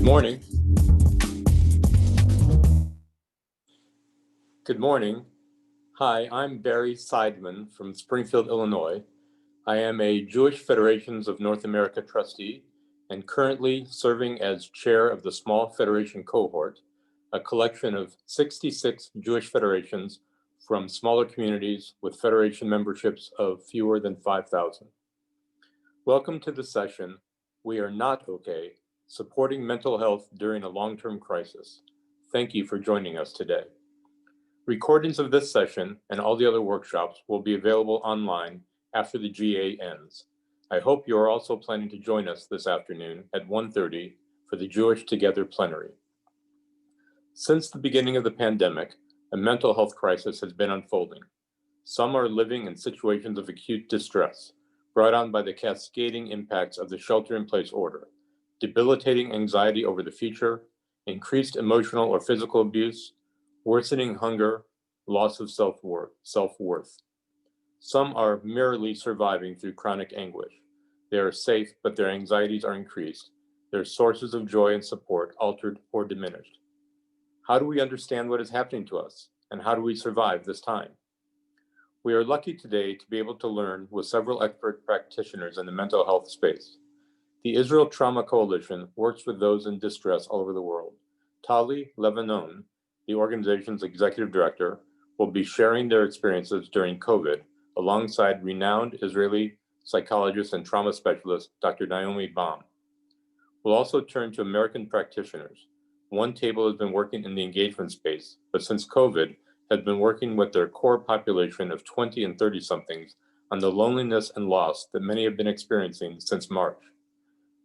Morning. Good morning. Hi, I'm Barry Seidman from Springfield, Illinois. I am a Jewish Federations of North America trustee and currently serving as chair of the Small Federation Cohort, a collection of 66 Jewish federations from smaller communities with federation memberships of fewer than 5,000. Welcome to the session, We Are Not Okay, Supporting Mental Health During a Long-Term Crisis. Thank you for joining us today. Recordings of this session and all the other workshops will be available online after the GA ends. I hope you are also planning to join us this afternoon at 1:30 for the Jewish Together plenary. Since the beginning of the pandemic, a mental health crisis has been unfolding. Some are living in situations of acute distress, brought on by the cascading impacts of the shelter-in-place order, debilitating anxiety over the future, increased emotional or physical abuse, worsening hunger, loss of self-worth. Some are merely surviving through chronic anguish. They are safe, but their anxieties are increased, their sources of joy and support altered or diminished. How do we understand what is happening to us, and how do we survive this time? We are lucky today to be able to learn with several expert practitioners in the mental health space. The Israel Trauma Coalition works with those in distress all over the world. Tali Levanon, the organization's executive director, will be sharing their experiences during COVID alongside renowned Israeli psychologist and trauma specialist, Dr. Naomi Baum. We'll also turn to American practitioners. OneTable has been working in the engagement space, but since COVID, has been working with their core population of 20 and 30-somethings on the loneliness and loss that many have been experiencing since March.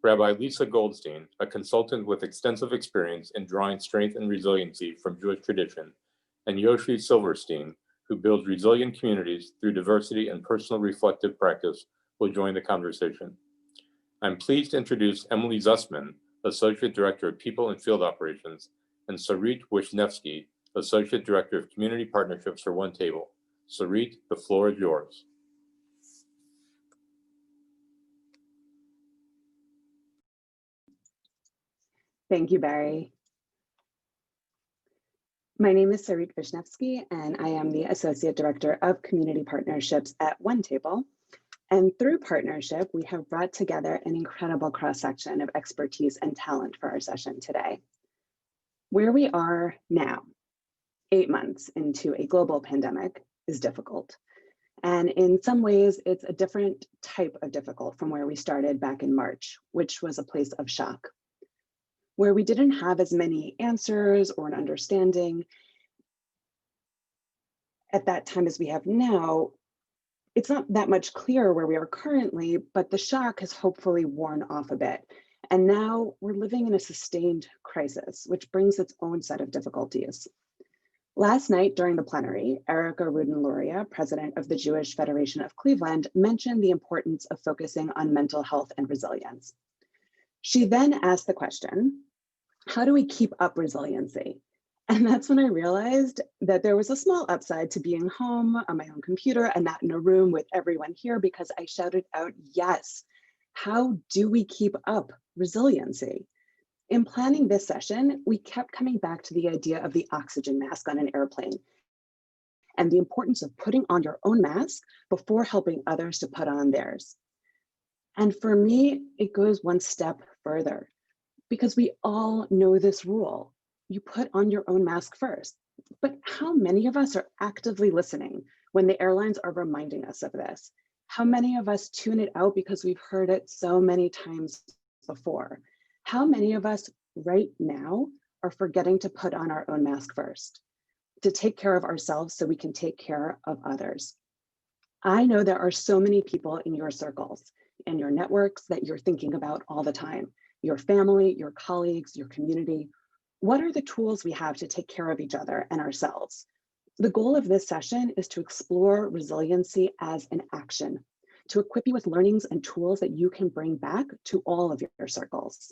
Rabbi Lisa Goldstein, a consultant with extensive experience in drawing strength and resiliency from Jewish tradition, and Yoshi Silverstein, who builds resilient communities through diversity and personal reflective practice, will join the conversation. I'm pleased to introduce Emily Zussman, Associate Director of People and Field Operations, and Sarit Wisniewski, Associate Director of Community Partnerships for OneTable. Sarit, the floor is yours. Thank you, Barry. My name is Sarit Wisniewski, and I am the Associate Director of Community Partnerships at OneTable. And through partnership, we have brought together an incredible cross-section of expertise and talent for our session today. Where we are now, 8 months into a global pandemic, is difficult. And in some ways, it's a different type of difficult from where we started back in March, which was a place of shock, where we didn't have as many answers or an understanding at that time as we have now. It's not that much clearer where we are currently, but the shock has hopefully worn off a bit. And now we're living in a sustained crisis, which brings its own set of difficulties. Last night during the plenary, Erica Rudin-Luria, president of the Jewish Federation of Cleveland, mentioned the importance of focusing on mental health and resilience. She then asked the question, how do we keep up resiliency? And that's when I realized that there was a small upside to being home on my own computer and not in a room with everyone here, because I shouted out, yes, how do we keep up resiliency? In planning this session, we kept coming back to the idea of the oxygen mask on an airplane and the importance of putting on your own mask before helping others to put on theirs. And for me, it goes one step further, because we all know this rule. You put on your own mask first. But how many of us are actively listening when the airlines are reminding us of this? How many of us tune it out because we've heard it so many times before? How many of us right now are forgetting to put on our own mask first, to take care of ourselves so we can take care of others? I know there are so many people in your circles and your networks that you're thinking about all the time. Your family, your colleagues, your community. What are the tools we have to take care of each other and ourselves? The goal of this session is to explore resiliency as an action, to equip you with learnings and tools that you can bring back to all of your circles.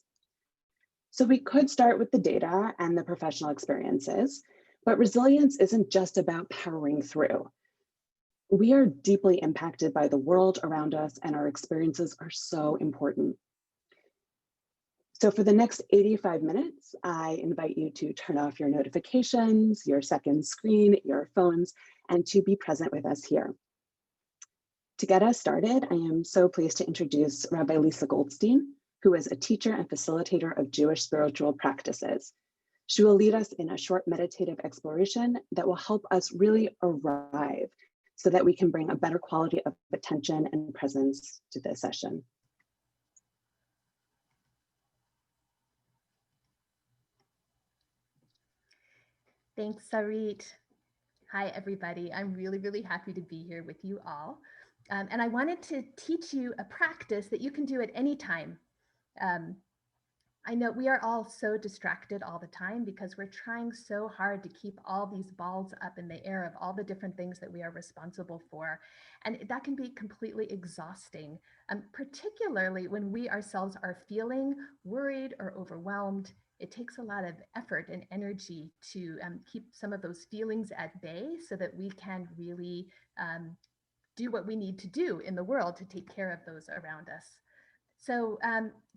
So we could start with the data and the professional experiences, but resilience isn't just about powering through. We are deeply impacted by the world around us, and our experiences are so important. So for the next 85 minutes, I invite you to turn off your notifications, your second screen, your phones, and to be present with us here. To get us started, I am so pleased to introduce Rabbi Lisa Goldstein, who is a teacher and facilitator of Jewish spiritual practices. She will lead us in a short meditative exploration that will help us really arrive so that we can bring a better quality of attention and presence to this session. Thanks, Sarit. Hi, everybody. I'm really happy to be here with you all. And I wanted to teach you a practice that you can do at any time. I know we are all so distracted all the time because we're trying so hard to keep all these balls up in the air of all the different things that we are responsible for. And that can be completely exhausting, particularly when we ourselves are feeling worried or overwhelmed. It takes a lot of effort and energy to keep some of those feelings at bay so that we can really do what we need to do in the world to take care of those around us. So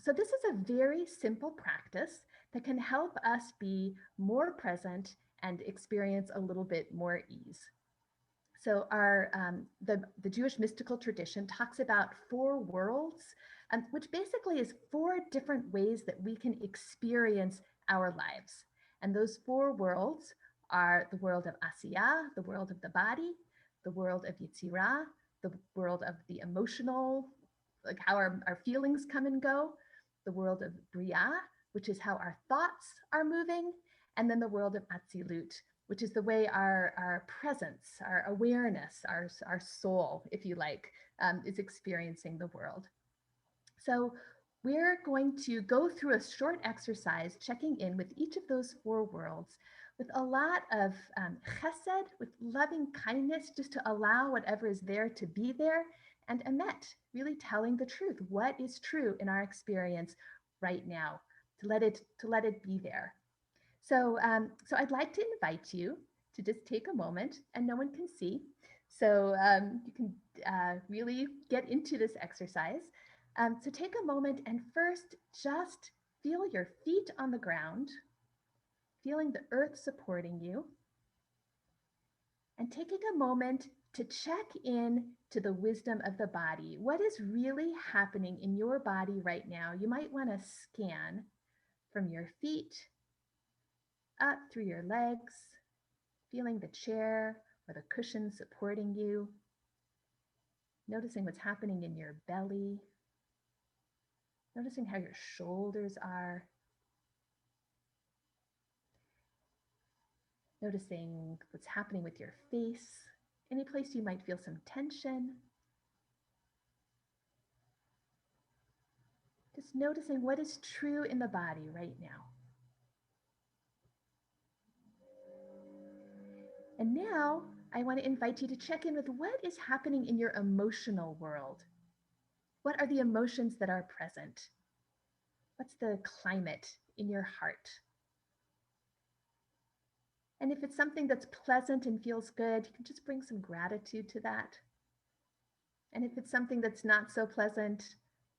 this is a very simple practice that can help us be more present and experience a little bit more ease. So the Jewish mystical tradition talks about 4 worlds, which basically is 4 different ways that we can experience our lives. And those 4 worlds are the world of Asiyah, the world of the body, the world of Yetzirah, the world of the emotional, like how our feelings come and go, the world of Bria, which is how our thoughts are moving, and then the world of Atzilut, which is the way our presence, our awareness, our soul, if you like, is experiencing the world. So we're going to go through a short exercise checking in with each of those four worlds with a lot of chesed, with loving kindness, just to allow whatever is there to be there, and emet, really telling the truth, what is true in our experience right now, to let it be there. So, so I'd like to invite you to just take a moment, and no one can see, so you can really get into this exercise. So take a moment and first just feel your feet on the ground, feeling the earth supporting you, and taking a moment to check in to the wisdom of the body. What is really happening in your body right now? You might want to scan from your feet up through your legs, feeling the chair or the cushion supporting you, noticing what's happening in your belly, noticing how your shoulders are, noticing what's happening with your face, any place you might feel some tension. Just noticing what is true in the body right now. And now I want to invite you to check in with what is happening in your emotional world. What are the emotions that are present? What's the climate in your heart? And if it's something that's pleasant and feels good, you can just bring some gratitude to that. And if it's something that's not so pleasant,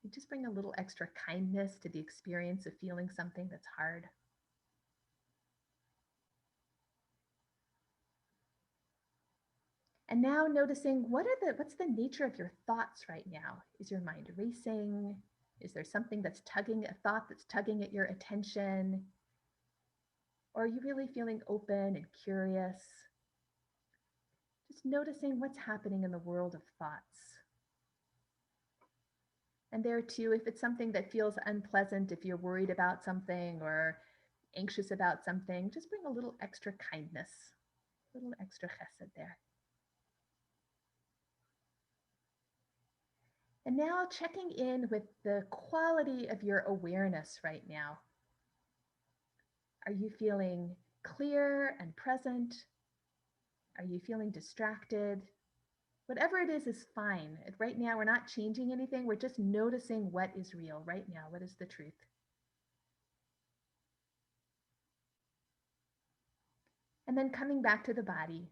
you just bring a little extra kindness to the experience of feeling something that's hard. And now noticing what's the nature of your thoughts right now? Is your mind racing? Is there something that's a thought that's tugging at your attention? Or are you really feeling open and curious? Just noticing what's happening in the world of thoughts. And there too, if it's something that feels unpleasant, if you're worried about something or anxious about something, just bring a little extra kindness, a little extra chesed there. And now checking in with the quality of your awareness right now. Are you feeling clear and present? Are you feeling distracted? Whatever it is fine. Right now, we're not changing anything. We're just noticing what is real right now. What is the truth? And then coming back to the body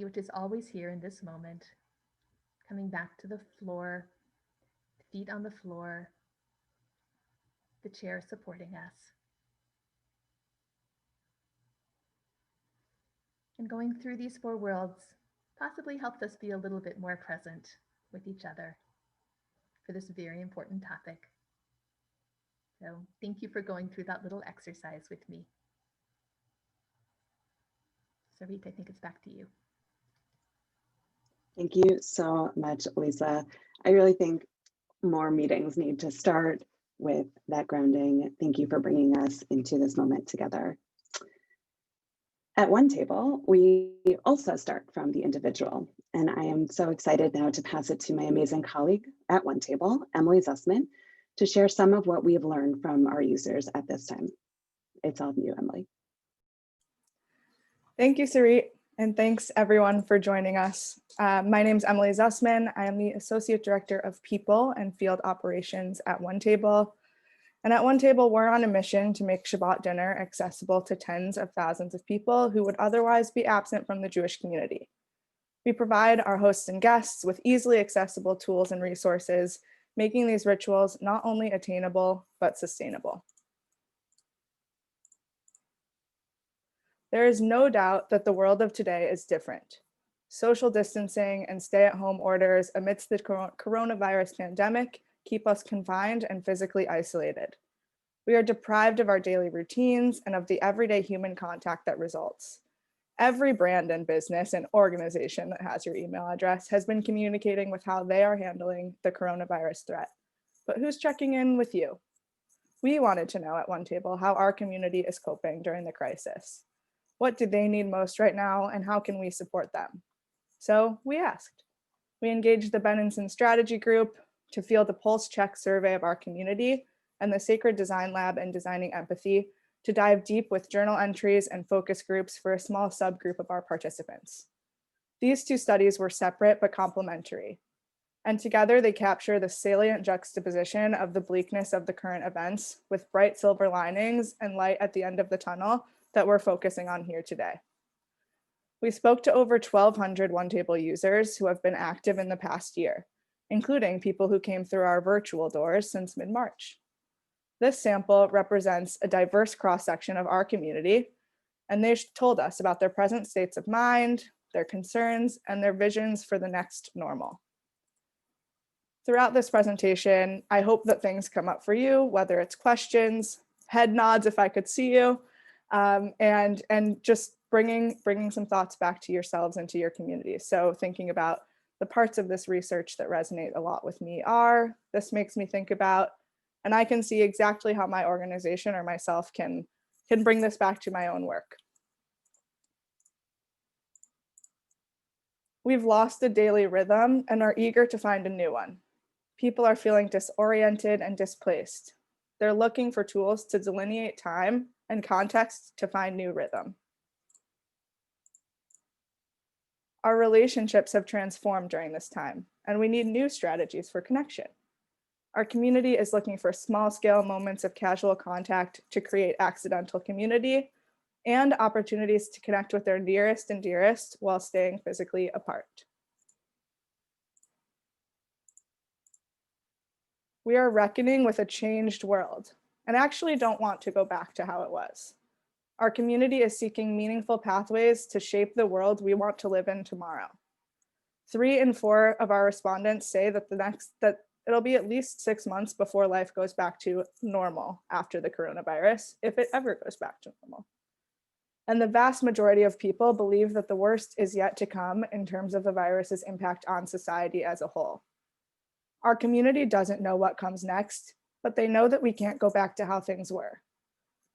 which is always here in this moment. Coming back to the floor, feet on the floor, the chair supporting us. And going through these four worlds possibly helped us be a little bit more present with each other for this very important topic. So thank you for going through that little exercise with me. Sarit, I think it's back to you. Thank you so much, Lisa. I really think more meetings need to start with that grounding. Thank you for bringing us into this moment together. At OneTable, we also start from the individual, and I am so excited now to pass it to my amazing colleague at OneTable, Emily Zussman, to share some of what we have learned from our users at this time. It's all you, Emily. Thank you, Sarit, and thanks everyone for joining us. My name is Emily Zussman. I am the Associate Director of People and Field Operations at OneTable. And at OneTable, we're on a mission to make Shabbat dinner accessible to tens of thousands of people who would otherwise be absent from the Jewish community. We provide our hosts and guests with easily accessible tools and resources, making these rituals not only attainable, but sustainable. There is no doubt that the world of today is different. Social distancing and stay-at-home orders amidst the coronavirus pandemic keep us confined and physically isolated. We are deprived of our daily routines and of the everyday human contact that results. Every brand and business and organization that has your email address has been communicating with how they are handling the coronavirus threat. But who's checking in with you? We wanted to know at OneTable how our community is coping during the crisis. What do they need most right now, and how can we support them? So we asked. We engaged the Benenson Strategy Group to field a pulse check survey of our community and the Sacred Design Lab and Designing Empathy to dive deep with journal entries and focus groups for a small subgroup of our participants. These two studies were separate but complementary, and together they capture the salient juxtaposition of the bleakness of the current events with bright silver linings and light at the end of the tunnel that we're focusing on here today. We spoke to over 1,200 OneTable users who have been active in the past year, including people who came through our virtual doors since mid-March. This sample represents a diverse cross-section of our community, and they told us about their present states of mind, their concerns, and their visions for the next normal. Throughout this presentation, I hope that things come up for you, whether it's questions, head nods if I could see you, and just bringing some thoughts back to yourselves and to your community. So thinking about the parts of this research that resonate a lot with me are, this makes me think about, and I can see exactly how my organization or myself can bring this back to my own work. We've lost a daily rhythm and are eager to find a new one. People are feeling disoriented and displaced. They're looking for tools to delineate time and context to find new rhythm. Our relationships have transformed during this time, and we need new strategies for connection. Our community is looking for small-scale moments of casual contact to create accidental community and opportunities to connect with their nearest and dearest while staying physically apart. We are reckoning with a changed world and actually don't want to go back to how it was. Our community is seeking meaningful pathways to shape the world we want to live in tomorrow. 3 in 4 of our respondents say that it'll be at least 6 months before life goes back to normal after the coronavirus, if it ever goes back to normal. And the vast majority of people believe that the worst is yet to come in terms of the virus's impact on society as a whole. Our community doesn't know what comes next, but they know that we can't go back to how things were.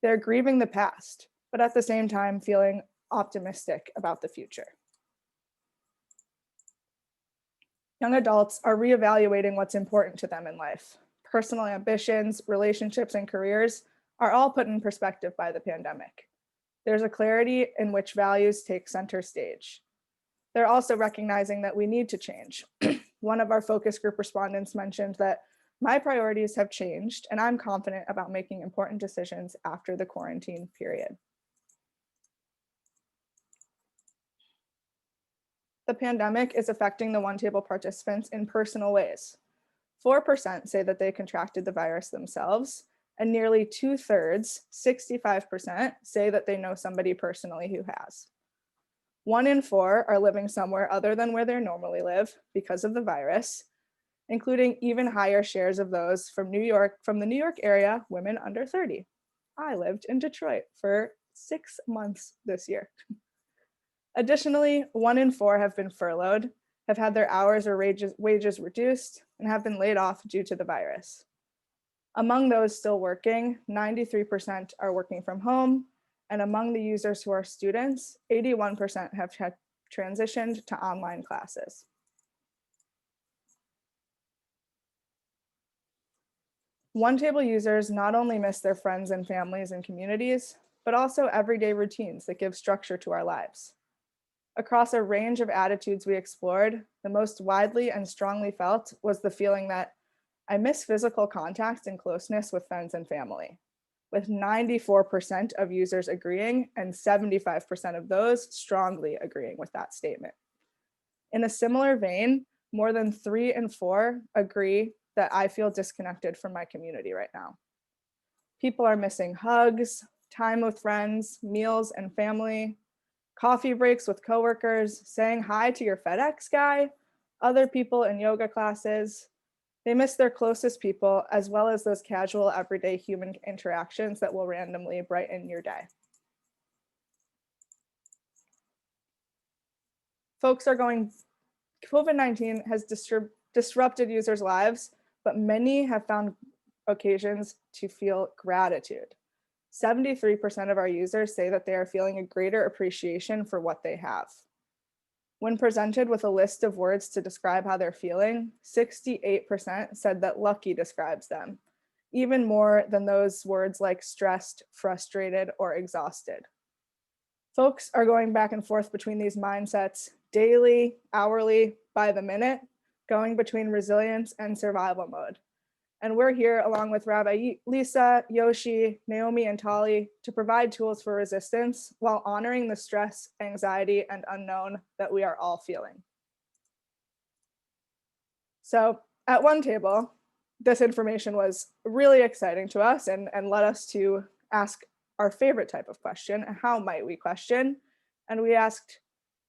They're grieving the past, but at the same time feeling optimistic about the future. Young adults are reevaluating what's important to them in life. Personal ambitions, relationships, and careers are all put in perspective by the pandemic. There's a clarity in which values take center stage. They're also recognizing that we need to change. One of our focus group respondents mentioned that my priorities have changed and I'm confident about making important decisions after the quarantine period. The pandemic is affecting the OneTable participants in personal ways. 4% say that they contracted the virus themselves, and nearly 2/3, 65%, say that they know somebody personally who has. 1 in 4 are living somewhere other than where they normally live because of the virus, including even higher shares of those from the New York area, women under 30. I lived in Detroit for 6 months this year. Additionally, 1 in 4 have been furloughed, have had their hours or wages reduced, and have been laid off due to the virus. Among those still working, 93% are working from home, and among the users who are students, 81% have transitioned to online classes. OneTable users not only miss their friends and families and communities, but also everyday routines that give structure to our lives. Across a range of attitudes we explored, the most widely and strongly felt was the feeling that I miss physical contact and closeness with friends and family, with 94% of users agreeing and 75% of those strongly agreeing with that statement. In a similar vein, more than 3 in 4 agree that I feel disconnected from my community right now. People are missing hugs, time with friends, meals and family, coffee breaks with coworkers, saying hi to your FedEx guy, other people in yoga classes. They miss their closest people, as well as those casual, everyday human interactions that will randomly brighten your day. COVID-19 has disrupted users' lives, but many have found occasions to feel gratitude. 73% of our users say that they are feeling a greater appreciation for what they have. When presented with a list of words to describe how they're feeling, 68% said that lucky describes them, even more than those words like stressed, frustrated, or exhausted. Folks are going back and forth between these mindsets daily, hourly, by the minute, going between resilience and survival mode. And we're here along with Rabbi Lisa, Yoshi, Naomi, and Tali to provide tools for resistance while honoring the stress, anxiety, and unknown that we are all feeling. So at OneTable, this information was really exciting to us and led us to ask our favorite type of question: how might we question? And we asked,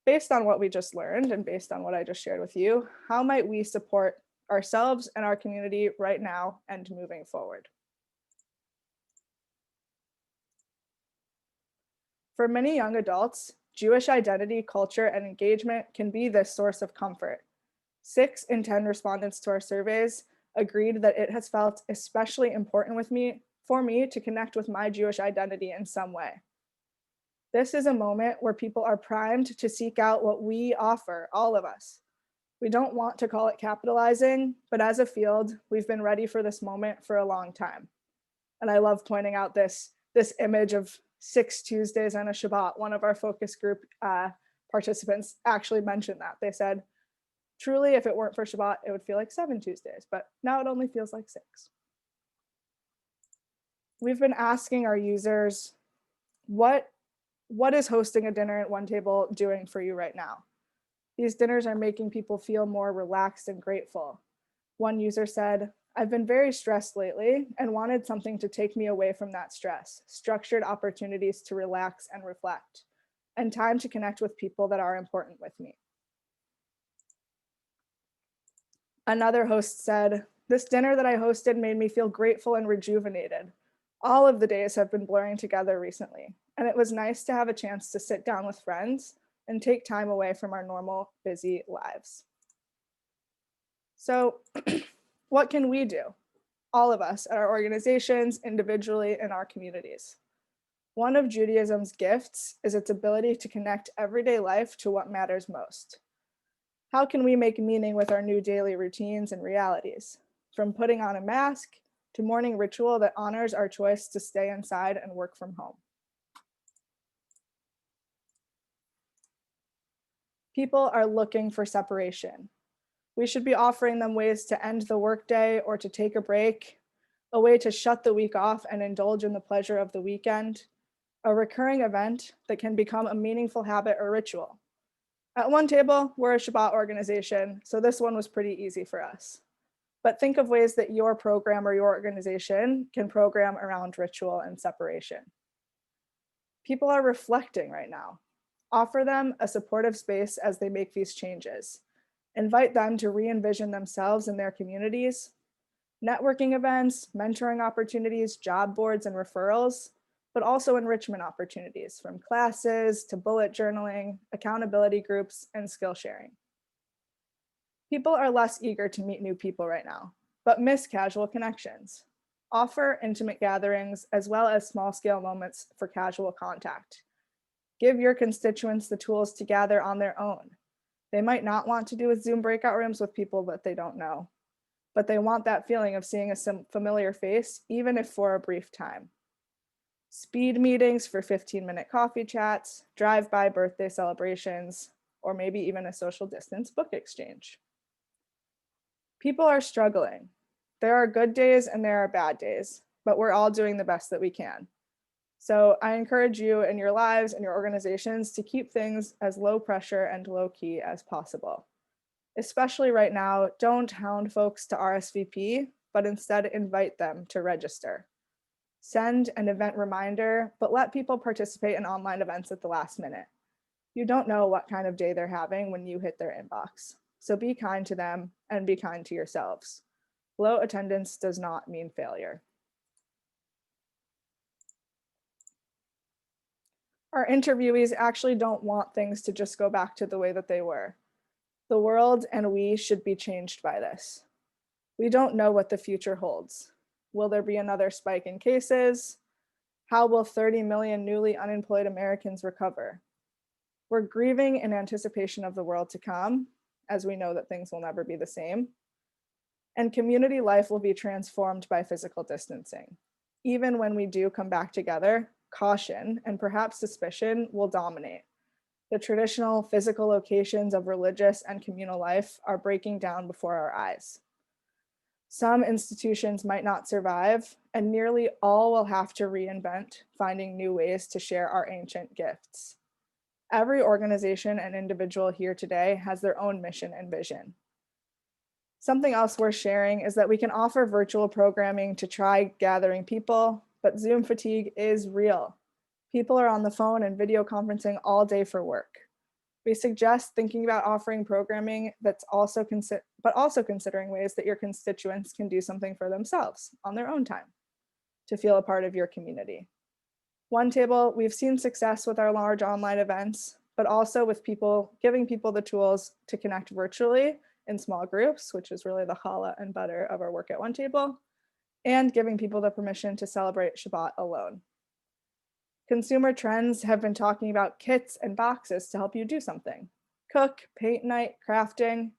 based on what we just learned and based on what I just shared with you, how might we support ourselves and our community right now and moving forward? For many young adults, Jewish identity, culture, and engagement can be this source of comfort. 6 in 10 respondents to our surveys agreed that it has felt especially important for me to connect with my Jewish identity in some way. This is a moment where people are primed to seek out what we offer, all of us. We don't want to call it capitalizing, but as a field, we've been ready for this moment for a long time. And I love pointing out this image of 6 Tuesdays and a Shabbat. One of our focus group participants actually mentioned that. They said, truly, if it weren't for Shabbat, it would feel like 7 Tuesdays, but now it only feels like 6. We've been asking our users, what is hosting a dinner at OneTable doing for you right now? These dinners are making people feel more relaxed and grateful. One user said, I've been very stressed lately and wanted something to take me away from that stress, structured opportunities to relax and reflect, and time to connect with people that are important with me. Another host said, this dinner that I hosted made me feel grateful and rejuvenated. All of the days have been blurring together recently, and it was nice to have a chance to sit down with friends and take time away from our normal, busy lives. So what can we do? All of us at our organizations, individually, in our communities. One of Judaism's gifts is its ability to connect everyday life to what matters most. How can we make meaning with our new daily routines and realities? From putting on a mask to morning ritual that honors our choice to stay inside and work from home. People are looking for separation. We should be offering them ways to end the workday or to take a break, a way to shut the week off and indulge in the pleasure of the weekend, a recurring event that can become a meaningful habit or ritual. At OneTable, we're a Shabbat organization, so this one was pretty easy for us. But think of ways that your program or your organization can program around ritual and separation. People are reflecting right now. Offer them a supportive space as they make these changes. Invite them to re-envision themselves and their communities. Networking events, mentoring opportunities, job boards, and referrals, but also enrichment opportunities from classes to bullet journaling, accountability groups, and skill sharing. People are less eager to meet new people right now, but miss casual connections. Offer intimate gatherings as well as small-scale moments for casual contact. Give your constituents the tools to gather on their own. They might not want to do a Zoom breakout rooms with people that they don't know, but they want that feeling of seeing a familiar face, even if for a brief time. Speed meetings for 15-minute coffee chats, drive-by birthday celebrations, or maybe even a social distance book exchange. People are struggling. There are good days and there are bad days, but we're all doing the best that we can. So I encourage you in your lives and your organizations to keep things as low pressure and low key as possible. Especially right now, don't hound folks to RSVP, but instead invite them to register. Send an event reminder, but let people participate in online events at the last minute. You don't know what kind of day they're having when you hit their inbox. So be kind to them and be kind to yourselves. Low attendance does not mean failure. Our interviewees actually don't want things to just go back to the way that they were. The world and we should be changed by this. We don't know what the future holds. Will there be another spike in cases? How will 30 million newly unemployed Americans recover? We're grieving in anticipation of the world to come, as we know that things will never be the same. And community life will be transformed by physical distancing. Even when we do come back together, caution and perhaps suspicion will dominate. The traditional physical locations of religious and communal life are breaking down before our eyes. Some institutions might not survive, and nearly all will have to reinvent, finding new ways to share our ancient gifts. Every organization and individual here today has their own mission and vision. Something else worth sharing is that we can offer virtual programming to try gathering people, but Zoom fatigue is real. People are on the phone and video conferencing all day for work. We suggest thinking about offering programming that's also considering ways that your constituents can do something for themselves on their own time to feel a part of your community. OneTable, we've seen success with our large online events, but also with giving people the tools to connect virtually in small groups, which is really the challah and butter of our work at OneTable, and giving people the permission to celebrate Shabbat alone. Consumer trends have been talking about kits and boxes to help you do something. Cook, paint night, crafting.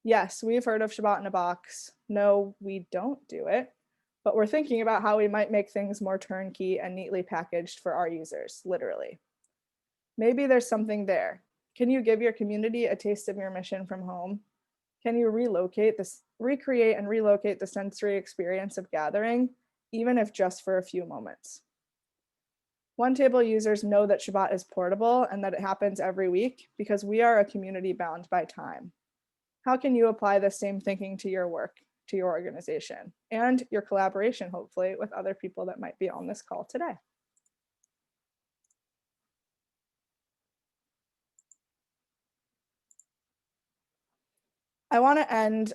Yes, we've heard of Shabbat in a box. No, we don't do it, but we're thinking about how we might make things more turnkey and neatly packaged for our users, literally. Maybe there's something there. Can you give your community a taste of your mission from home? Can you recreate and relocate the sensory experience of gathering, even if just for a few moments? OneTable users know that Shabbat is portable and that it happens every week because we are a community bound by time. How can you apply the same thinking to your work, to your organization, and your collaboration, hopefully, with other people that might be on this call today? I want to end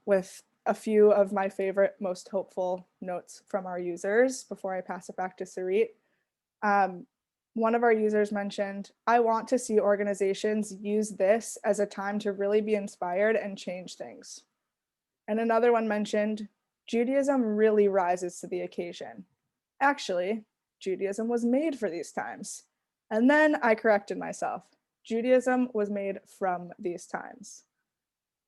with a few of my favorite, most hopeful notes from our users before I pass it back to Sarit. One of our users mentioned, I want to see organizations use this as a time to really be inspired and change things. And another one mentioned, Judaism really rises to the occasion. Actually, Judaism was made for these times. And then I corrected myself. Judaism was made from these times.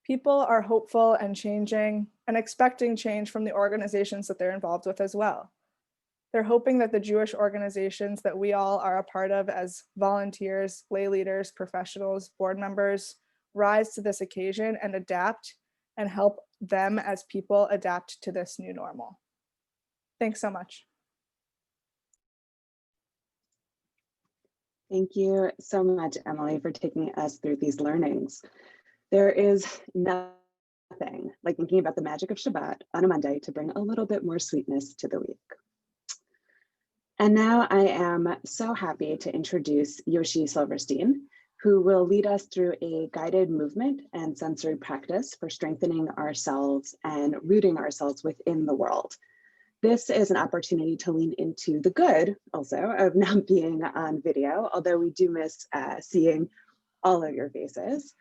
People are hopeful and changing and expecting change from the organizations that they're involved with as well. They're hoping that the Jewish organizations that we all are a part of as volunteers, lay leaders, professionals, board members, rise to this occasion and adapt and help them as people adapt to this new normal. Thanks so much. Thank you so much, Emily, for taking us through these learnings. There is nothing like thinking about the magic of Shabbat on a Monday to bring a little bit more sweetness to the week. And now I am so happy to introduce Yoshi Silverstein, who will lead us through a guided movement and sensory practice for strengthening ourselves and rooting ourselves within the world. This is an opportunity to lean into the good also of not being on video, although we do miss seeing all of your faces.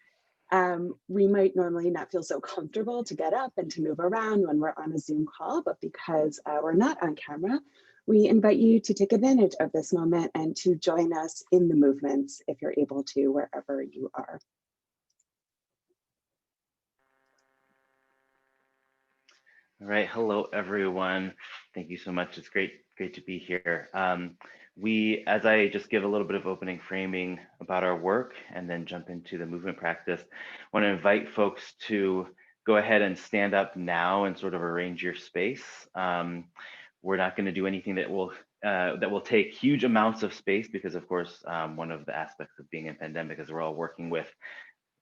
We might normally not feel so comfortable to get up and to move around when we're on a Zoom call, but because we're not on camera, we invite you to take advantage of this moment and to join us in the movements if you're able to, wherever you are. All right, hello everyone. Thank you so much. It's great to be here. As I just give a little bit of opening framing about our work and then jump into the movement practice, I want to invite folks to go ahead and stand up now and sort of arrange your space. We're not going to do anything that will take huge amounts of space because, of course, one of the aspects of being in pandemic is we're all working with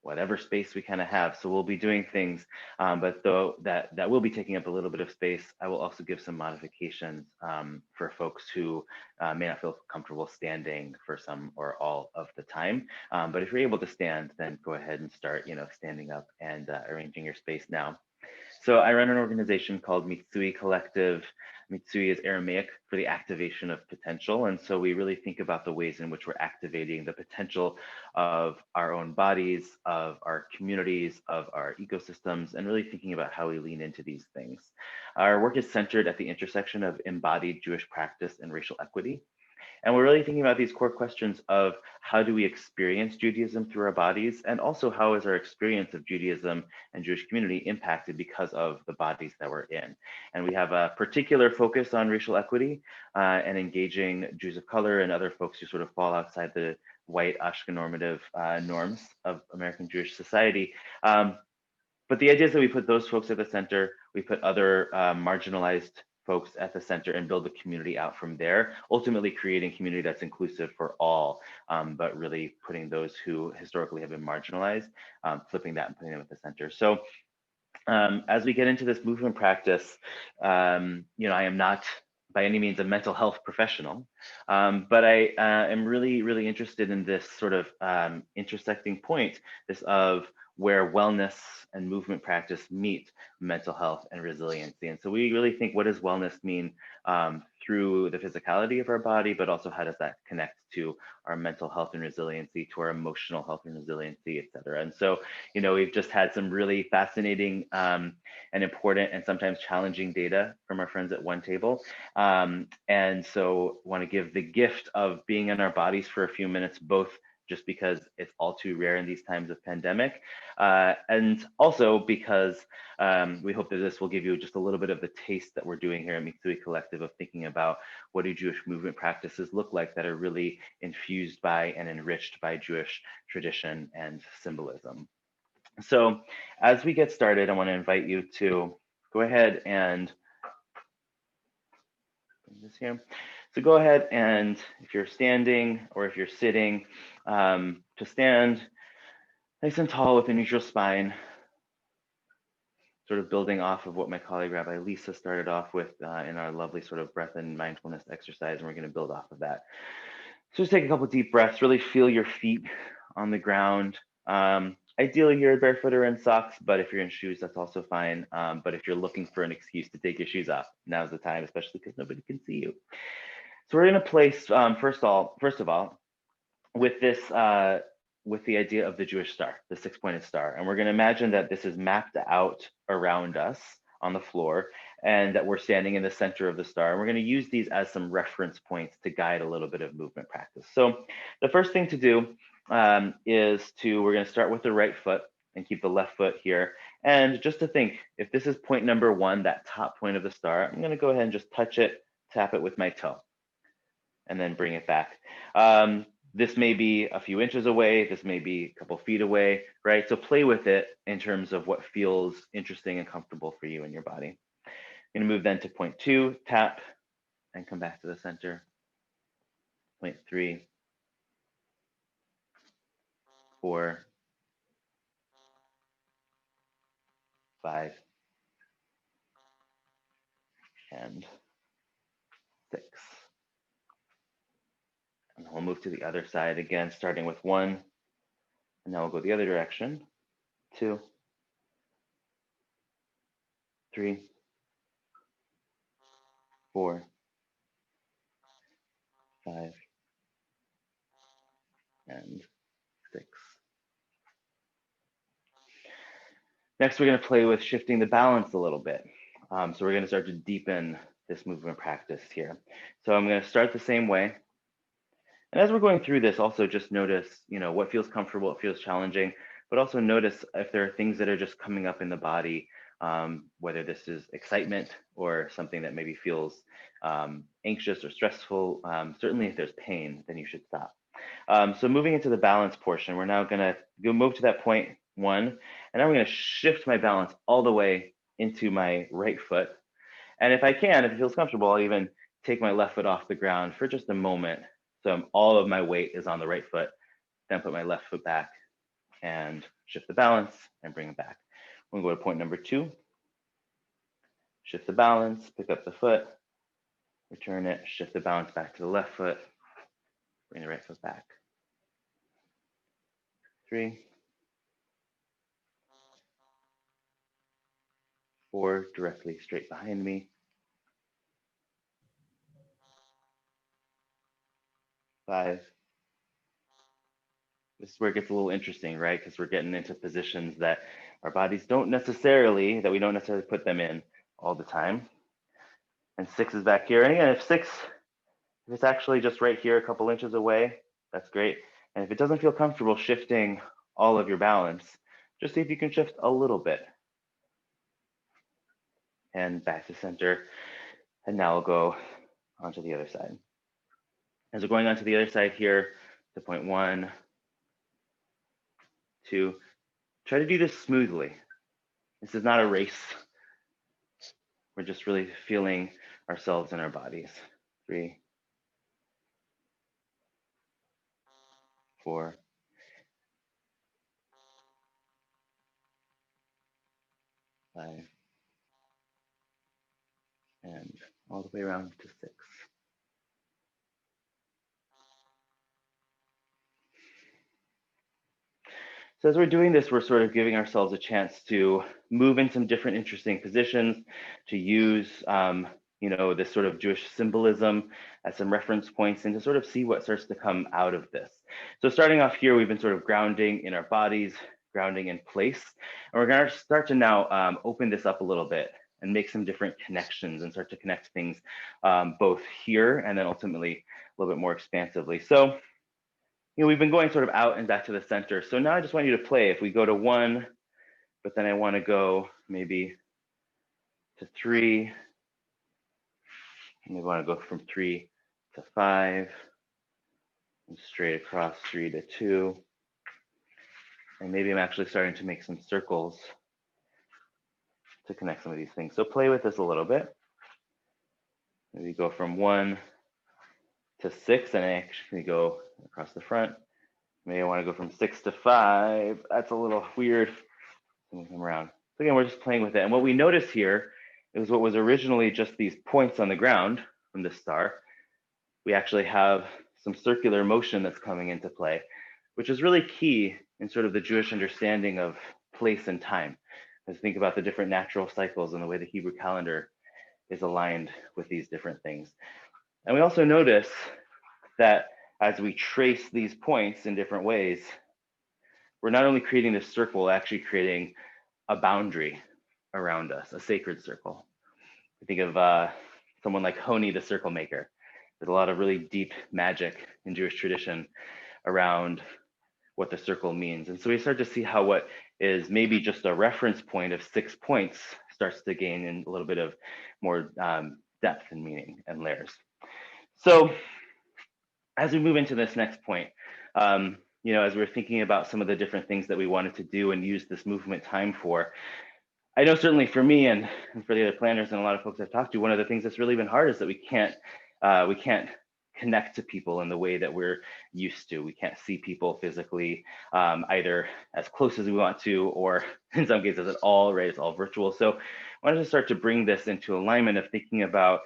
whatever space we kind of have. So we'll be doing things, but though that will be taking up a little bit of space, I will also give some modifications for folks who may not feel comfortable standing for some or all of the time. But if you're able to stand, then go ahead and start, standing up and arranging your space now. So I run an organization called Mitsui Collective. Mitsui is Aramaic for the activation of potential. And so we really think about the ways in which we're activating the potential of our own bodies, of our communities, of our ecosystems, and really thinking about how we lean into these things. Our work is centered at the intersection of embodied Jewish practice and racial equity. And we're really thinking about these core questions of how do we experience Judaism through our bodies, and also how is our experience of Judaism and Jewish community impacted because of the bodies that we're in. And we have a particular focus on racial equity and engaging Jews of color and other folks who sort of fall outside the white Ashkenormative norms of American Jewish society. But the idea is that we put those folks at the center, we put other marginalized folks at the center and build the community out from there, ultimately creating community that's inclusive for all, but really putting those who historically have been marginalized, flipping that and putting them at the center. So as we get into this movement practice, I am not by any means a mental health professional, but I am really, really interested in this sort of intersecting point, this of where wellness and movement practice meet mental health and resiliency. And so we really think, what does wellness mean through the physicality of our body, but also how does that connect to our mental health and resiliency, to our emotional health and resiliency, et cetera. And so, we've just had some really fascinating and important and sometimes challenging data from our friends at OneTable. And so want to give the gift of being in our bodies for a few minutes, both just because it's all too rare in these times of pandemic, and also because we hope that this will give you just a little bit of the taste that we're doing here at Mitsui Collective of thinking about what do Jewish movement practices look like that are really infused by and enriched by Jewish tradition and symbolism. So as we get started, I want to invite you to go ahead and bring this here. So go ahead and if you're standing or if you're sitting, to stand nice and tall with a neutral spine, sort of building off of what my colleague Rabbi Lisa started off with in our lovely sort of breath and mindfulness exercise, and we're going to build off of that. So just take a couple deep breaths, really feel your feet on the ground. Ideally you're barefoot or in socks, but if you're in shoes, that's also fine. But if you're looking for an excuse to take your shoes off, now's the time, especially because nobody can see you. So we're in a place, first of all, with this, with the idea of the Jewish star, the six-pointed star. And we're going to imagine that this is mapped out around us on the floor and that we're standing in the center of the star. And we're going to use these as some reference points to guide a little bit of movement practice. So the first thing to do we're going to start with the right foot and keep the left foot here. And just to think, if this is point number one, that top point of the star, I'm going to go ahead and just touch it, tap it with my toe, and then bring it back. This may be a few inches away, this may be a couple feet away, right? So play with it in terms of what feels interesting and comfortable for you in your body. I'm gonna move then to point two, tap, and come back to the center. Point 3, 4, 5, and 6. And we'll move to the other side again, starting with 1, and now we'll go the other direction. 2, 3, 4, 5, and 6. Next, we're going to play with shifting the balance a little bit. So we're going to start to deepen this movement practice here. So I'm going to start the same way. And as we're going through this, also just notice, what feels comfortable, what feels challenging, but also notice if there are things that are just coming up in the body, whether this is excitement or something that maybe feels anxious or stressful. Certainly if there's pain, then you should stop. So moving into the balance portion, we're now going to move to that point 1, and now I'm going to shift my balance all the way into my right foot. And if I can, if it feels comfortable, I'll even take my left foot off the ground for just a moment. So all of my weight is on the right foot, then put my left foot back and shift the balance and bring it back. We'll go to point number 2. Shift the balance, pick up the foot, return it, shift the balance back to the left foot, bring the right foot back. 3, 4 directly straight behind me, 5. This is where it gets a little interesting, right? Because we're getting into positions that our bodies we don't necessarily put them in all the time. And 6 is back here. And again, if it's actually just right here, a couple inches away, that's great. And if it doesn't feel comfortable shifting all of your balance, just see if you can shift a little bit. And back to center. And now we'll go onto the other side. As we're going onto the other side here, to point 1, 2, try to do this smoothly. This is not a race. We're just really feeling ourselves in our bodies. 3, 4, 5, and all the way around to 6. So as we're doing this, we're sort of giving ourselves a chance to move in some different interesting positions, to use this sort of Jewish symbolism as some reference points, and to sort of see what starts to come out of this. So starting off here, we've been sort of grounding in our bodies, grounding in place, and we're going to start to now open this up a little bit and make some different connections and start to connect things both here and then ultimately a little bit more expansively. So we've been going sort of out and back to the center. So now I just want you to play. If we go to 1, but then I want to go maybe to 3, maybe I want to go from 3 to 5, and straight across 3 to 2. And maybe I'm actually starting to make some circles to connect some of these things. So play with this a little bit. Maybe go from 1 to 6, and I actually go across the front. Maybe I want to go from 6 to 5. That's a little weird. Come around. So again, we're just playing with it. And what we notice here is what was originally just these points on the ground from the star. We actually have some circular motion that's coming into play, which is really key in sort of the Jewish understanding of place and time. As we think about the different natural cycles and the way the Hebrew calendar is aligned with these different things. And we also notice that as we trace these points in different ways, we're not only creating this circle, actually creating a boundary around us, a sacred circle. I think of someone like Honi, the circle maker. There's a lot of really deep magic in Jewish tradition around what the circle means. And so we start to see how what is maybe just a reference point of 6 points starts to gain in a little bit of more depth and meaning and layers. So as we move into this next point, as we're thinking about some of the different things that we wanted to do and use this movement time for, I know certainly for me and for the other planners and a lot of folks I've talked to, one of the things that's really been hard is that we can't connect to people in the way that we're used to. We can't see people physically, either as close as we want to, or in some cases at all, right? It's all virtual. So I wanted to start to bring this into alignment of thinking about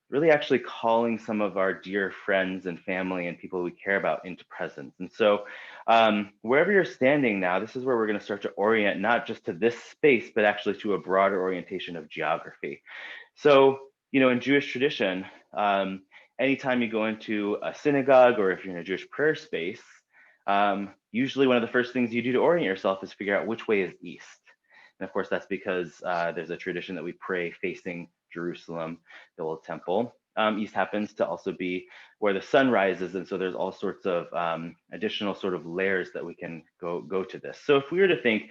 really actually calling some of our dear friends and family and people we care about into presence. And so wherever you're standing now, this is where we're going to start to orient not just to this space, but actually to a broader orientation of geography. So, in Jewish tradition, anytime you go into a synagogue or if you're in a Jewish prayer space, usually one of the first things you do to orient yourself is figure out which way is east. And of course, that's because there's a tradition that we pray facing Jerusalem, the old temple. East happens to also be where the sun rises. And so there's all sorts of additional sort of layers that we can go to this. So if we were to think,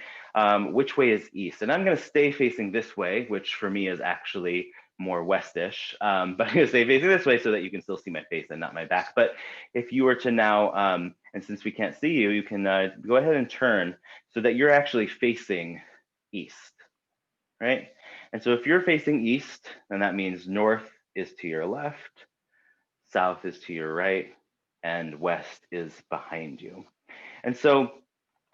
which way is east? And I'm going to stay facing this way, which for me is actually more westish, but I'm going to stay facing this way so that you can still see my face and not my back. But if you were to now, and since we can't see you, you can go ahead and turn so that you're actually facing east, right? And so if you're facing east, then that means north is to your left, south is to your right, and west is behind you. And so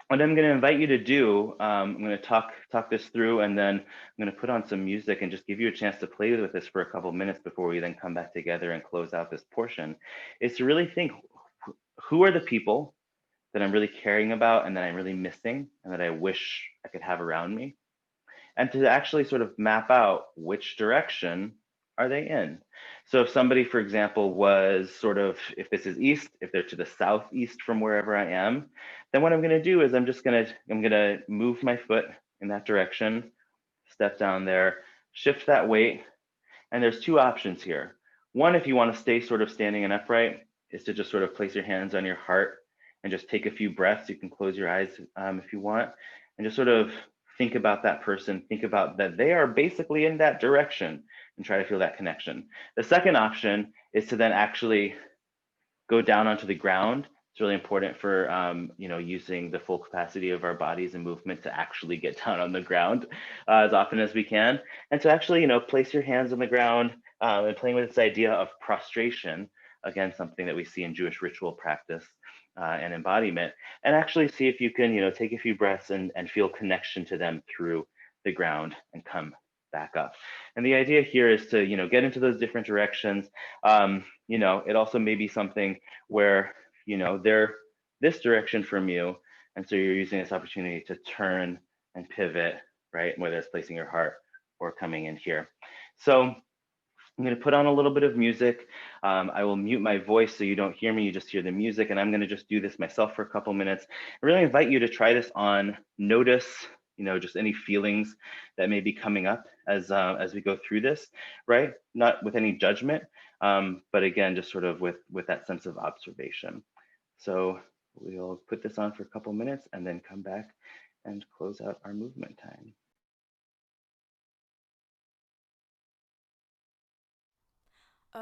what I'm going to invite you to do, I'm going to talk this through, and then I'm going to put on some music and just give you a chance to play with this for a couple minutes before we then come back together and close out this portion, is to really think, who are the people that I'm really caring about and that I'm really missing and that I wish I could have around me? and to actually sort of map out which direction are they in. So if somebody, for example, was sort of, if this is east, if they're to the southeast from wherever I am, then what I'm gonna do is I'm gonna move my foot in that direction, step down there, shift that weight, and there's two options here. One, if you wanna stay sort of standing and upright, is to just sort of place your hands on your heart and just take a few breaths. You can close your eyes if you want, and just sort of think about that person, think about that they are basically in that direction, and try to feel that connection. The second option is to then actually go down onto the ground. It's really important for using the full capacity of our bodies and movement to actually get down on the ground as often as we can, and to actually place your hands on the ground and playing with this idea of prostration. Again, something that we see in Jewish ritual practice and embodiment, and actually see if you can take a few breaths and feel connection to them through the ground and come back up. And the idea here is to get into those different directions. It also may be something where they're this direction from you, and so you're using this opportunity to turn and pivot, right? Whether it's placing your heart or coming in here. So I'm going to put on a little bit of music. I will mute my voice so you don't hear me, you just hear the music, and I'm going to just do this myself for a couple minutes. I really invite you to try this on. Notice just any feelings that may be coming up as we go through this, right? Not with any judgment, but again, just sort of with that sense of observation. So we'll put this on for a couple minutes and then come back and close out our movement time. All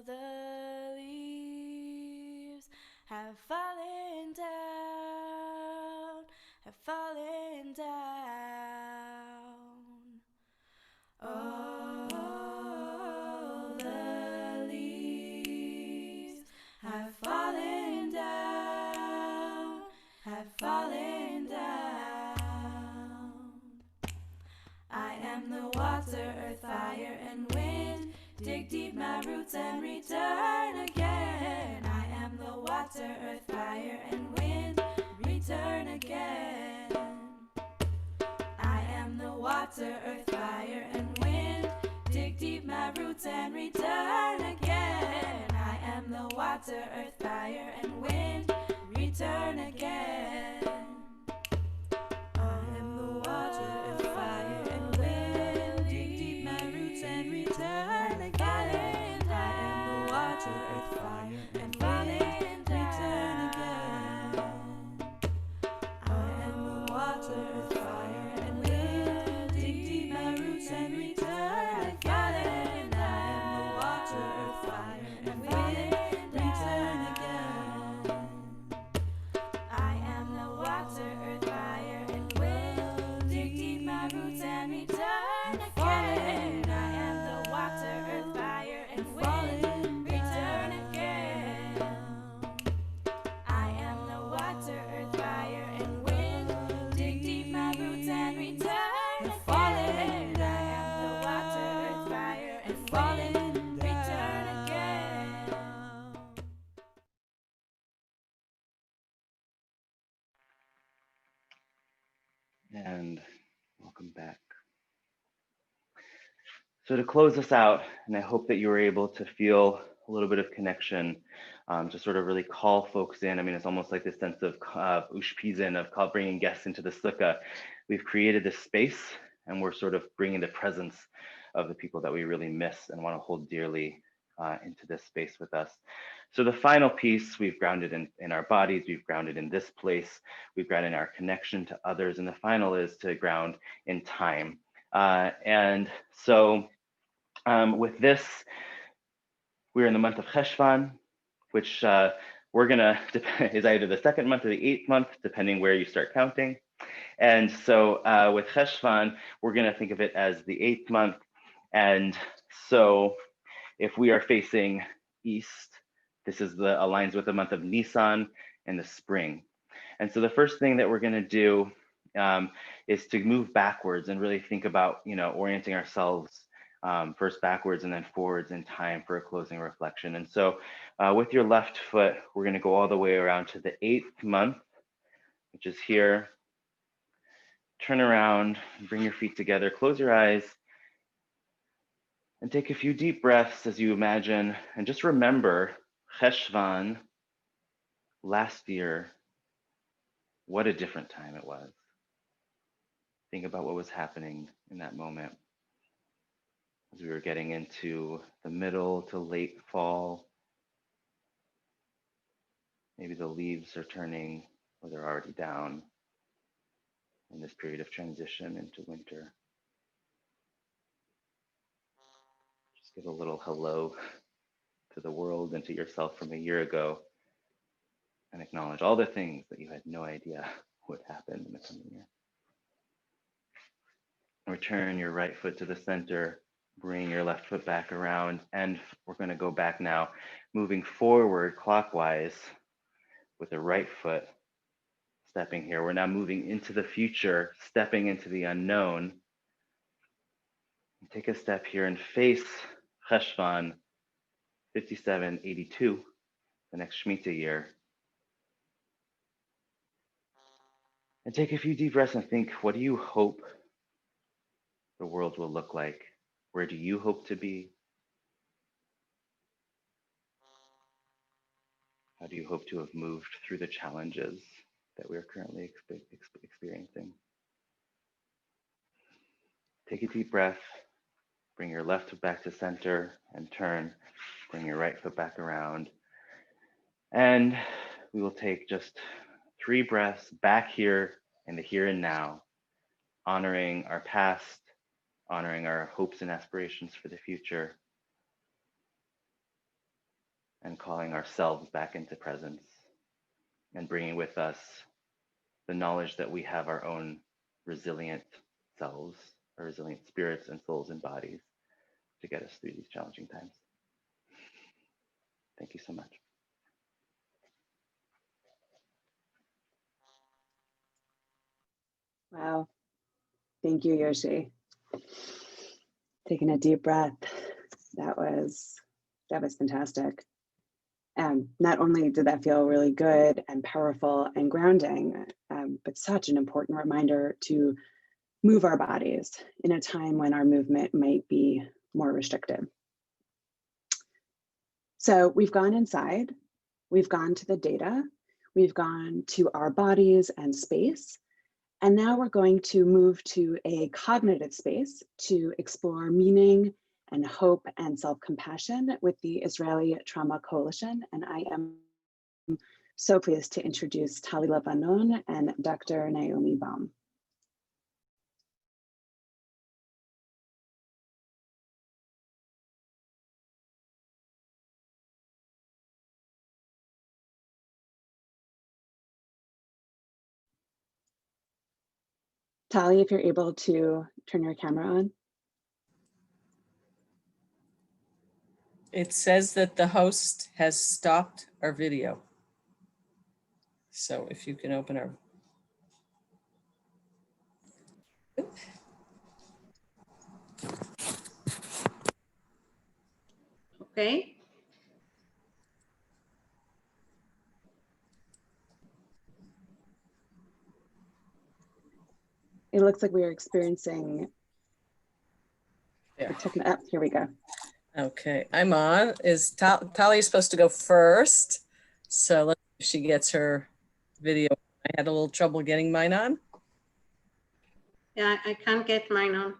the leaves have fallen down, have fallen down. All the leaves have fallen down, have fallen down. I am the water, earth, fire, and wind. Dig deep my roots and return again. I am the water, earth, fire, and wind. Return again. I am the water, earth, fire, and wind. Dig deep my roots and return again. I am the water, earth, fire, and wind. Return again. I am the water, earth, fire, and wind. Dig deep my roots and return again. I am the water, earth, fire, and wind. Return again. I am the water, earth, fire, and wind. Dig deep my roots and return again. I am the water, earth, fire, and wind. Return again. I am the water, earth, fire, and wind. Dig deep my roots and return again. I am the water, earth, fire, and wind. Return again. I am the water, earth, fire, and wind. Dig deep my roots and return again. I am the water, earth, fire, and wind. Return again. And welcome back. So to close this out, and I hope that you were able to feel a little bit of connection, to sort of really call folks in. I mean, it's almost like this sense of ushpizin, of bringing guests into the sukkah. We've created this space, and we're sort of bringing the presence of the people that we really miss and want to hold dearly into this space with us. So the final piece, we've grounded in our bodies, we've grounded in this place, we've grounded in our connection to others, and the final is to ground in time. And so with this, we're in the month of Cheshvan, which we're gonna is either the second month or the 8th month, depending where you start counting. And so with Cheshvan, we're gonna think of it as the 8th month. And so if we are facing east, this is aligns with the month of Nisan in the spring. And so the first thing that we're gonna do is to move backwards and really think about, orienting ourselves first backwards and then forwards in time for a closing reflection. And so with your left foot, we're gonna go all the way around to the 8th month, which is here. turn around, bring your feet together, close your eyes, and take a few deep breaths as you imagine, and just remember Cheshvan last year. What a different time it was. Think about what was happening in that moment as we were getting into the middle to late fall. Maybe the leaves are turning or they're already down in this period of transition into winter. Just give a little hello to the world and to yourself from a year ago and acknowledge all the things that you had no idea would happen in the coming year. Return your right foot to the center, bring your left foot back around, and we're going to go back now, moving forward clockwise with the right foot stepping here. We're now moving into the future, stepping into the unknown. Take a step here and face Cheshvan 5782, the next Shemitah year. And take a few deep breaths and think, what do you hope the world will look like? Where do you hope to be? How do you hope to have moved through the challenges that we are currently experiencing? Take a deep breath, bring your left foot back to center and turn, bring your right foot back around. And we will take just 3 breaths back here in the here and now, honoring our past, honoring our hopes and aspirations for the future, and calling ourselves back into presence and bringing with us the knowledge that we have our own resilient selves, our resilient spirits and souls and bodies to get us through these challenging times. Thank you so much. Wow. Thank you, Yoshi. Taking a deep breath. That was fantastic. Not only did that feel really good and powerful and grounding, but such an important reminder to move our bodies in a time when our movement might be more restricted. So we've gone inside, we've gone to the data, we've gone to our bodies and space, and now we're going to move to a cognitive space to explore meaning and hope and self-compassion with the Israeli Trauma Coalition. And I am so pleased to introduce Tali Levanon and Dr. Naomi Baum. Tali, if you're able to turn your camera on. It says that the host has stopped our video. So if you can open our. Okay. It looks like we are experiencing There. Here we go. Okay, I'm on. Is Tali supposed to go first? So let's see if she gets her video. I had a little trouble getting mine on. Yeah, I can't get mine on.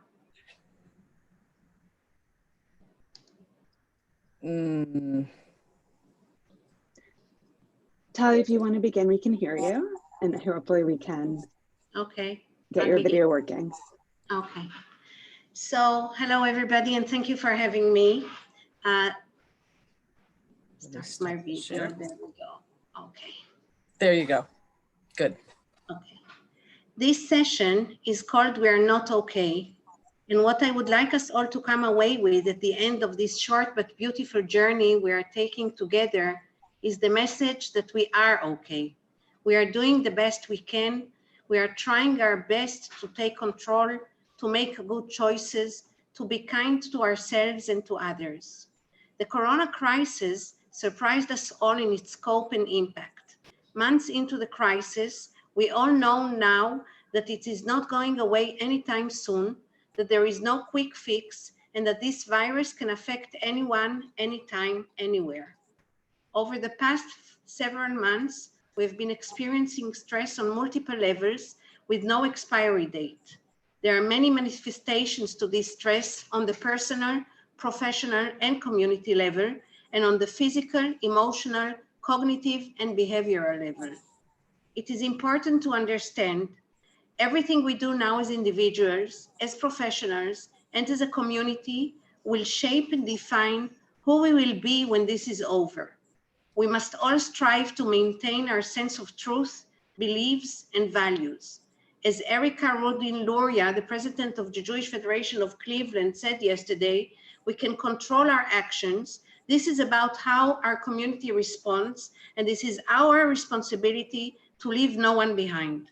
Tali, if you want to begin, we can hear you, and hopefully we can Okay. get your video working. Okay. So hello, everybody, and thank you for having me. Start my video. Share. There we go. Okay. There you go. Good. Okay. This session is called We Are Not Okay. And what I would like us all to come away with at the end of this short but beautiful journey we are taking together is the message that we are okay. We are doing the best we can. We are trying our best to take control, to make good choices, to be kind to ourselves and to others. The corona crisis surprised us all in its scope and impact. Months into the crisis, we all know now that it is not going away anytime soon, that there is no quick fix, and that this virus can affect anyone, anytime, anywhere. Over the past several months, we've been experiencing stress on multiple levels with no expiry date. There are many manifestations to this stress on the personal, professional, and community level, and on the physical, emotional, cognitive, and behavioral level. It is important to understand everything we do now as individuals, as professionals, and as a community will shape and define who we will be when this is over. We must all strive to maintain our sense of truth, beliefs, and values. As Erika Rodin-Luria, the president of the Jewish Federation of Cleveland, said yesterday, we can control our actions. This is about how our community responds, and this is our responsibility to leave no one behind.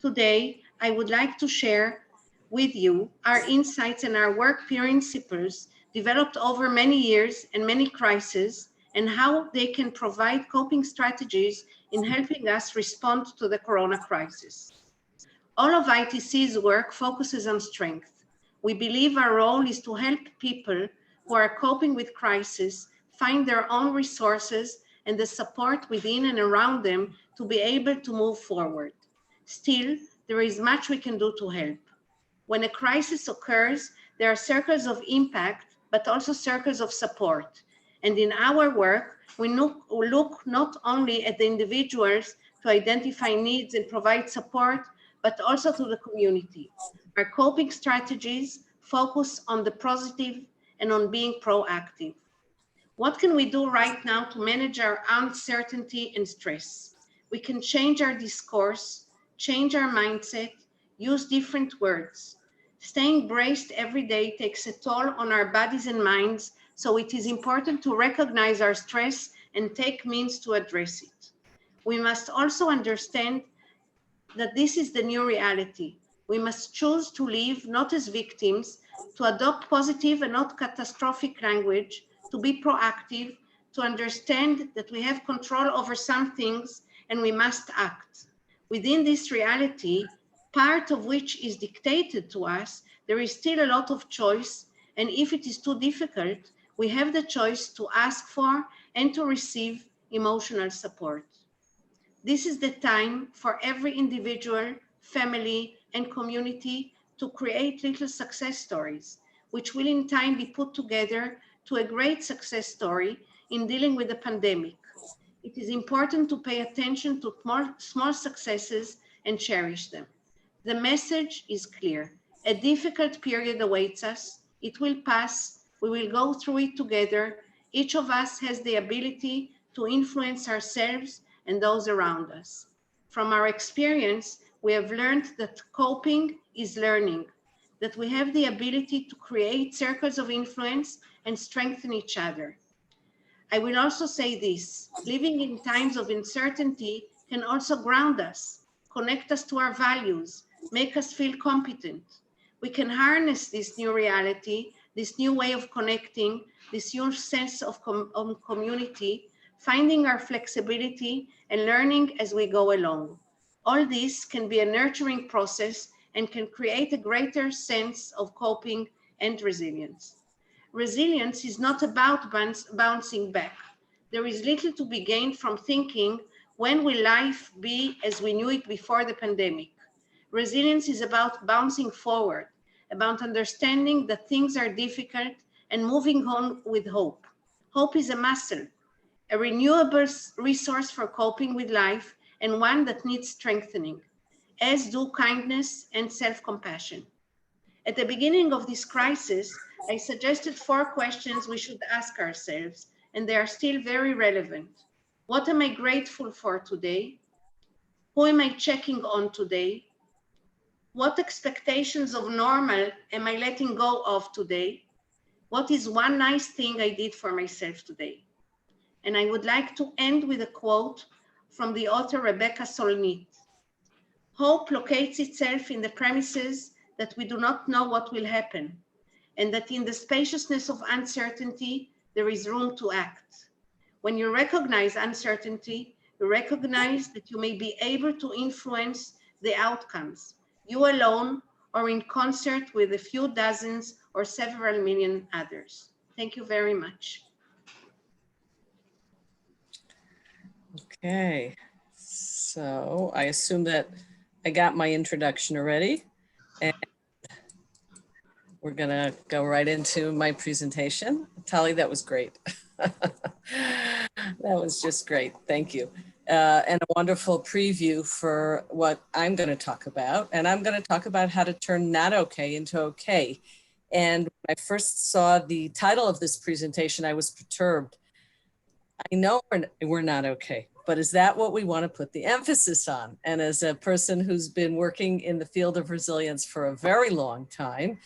Today, I would like to share with you our insights and our work principles developed over many years and many crises, and how they can provide coping strategies in helping us respond to the corona crisis. All of ITC's work focuses on strength. We believe our role is to help people who are coping with crisis find their own resources and the support within and around them to be able to move forward. Still, there is much we can do to help. When a crisis occurs, there are circles of impact, but also circles of support. And in our work, we look not only at the individuals to identify needs and provide support, but also to the community. Our coping strategies focus on the positive and on being proactive. What can we do right now to manage our uncertainty and stress? We can change our discourse, change our mindset, use different words. Staying braced every day takes a toll on our bodies and minds, so it is important to recognize our stress and take means to address it. We must also understand that this is the new reality. We must choose to live not as victims, to adopt positive and not catastrophic language, to be proactive, to understand that we have control over some things and we must act. Within this reality, part of which is dictated to us, there is still a lot of choice, and if it is too difficult, we have the choice to ask for and to receive emotional support. This is the time for every individual, family, and community to create little success stories, which will in time be put together to a great success story in dealing with the pandemic. It is important to pay attention to small successes and cherish them. The message is clear. A difficult period awaits us. It will pass. We will go through it together. Each of us has the ability to influence ourselves and those around us. From our experience, we have learned that coping is learning, that we have the ability to create circles of influence and strengthen each other. I will also say this, living in times of uncertainty can also ground us, connect us to our values, make us feel competent. We can harness this new reality, this new way of connecting, this new sense of community, finding our flexibility and learning as we go along. All this can be a nurturing process and can create a greater sense of coping and resilience. Resilience is not about bouncing back. There is little to be gained from thinking, when will life be as we knew it before the pandemic? Resilience is about bouncing forward, about understanding that things are difficult and moving on with hope. Hope is a muscle, a renewable resource for coping with life, and one that needs strengthening, as do kindness and self-compassion. At the beginning of this crisis, I suggested 4 questions we should ask ourselves, and they are still very relevant. What am I grateful for today? Who am I checking on today? What expectations of normal am I letting go of today? What is one nice thing I did for myself today? And I would like to end with a quote from the author Rebecca Solnit. Hope locates itself in the premises that we do not know what will happen, and that in the spaciousness of uncertainty, there is room to act. When you recognize uncertainty, you recognize that you may be able to influence the outcomes, you alone or in concert with a few dozens or several million others. Thank you very much. Okay, so I assume that I got my introduction already, and we're gonna go right into my presentation. Tali, that was great. That was just great, thank you. And a wonderful preview for what I'm gonna talk about. And I'm gonna talk about how to turn not okay into okay. And when I first saw the title of this presentation, I was perturbed. I know we're not okay, but is that what we want to put the emphasis on? And as a person who's been working in the field of resilience for a very long time,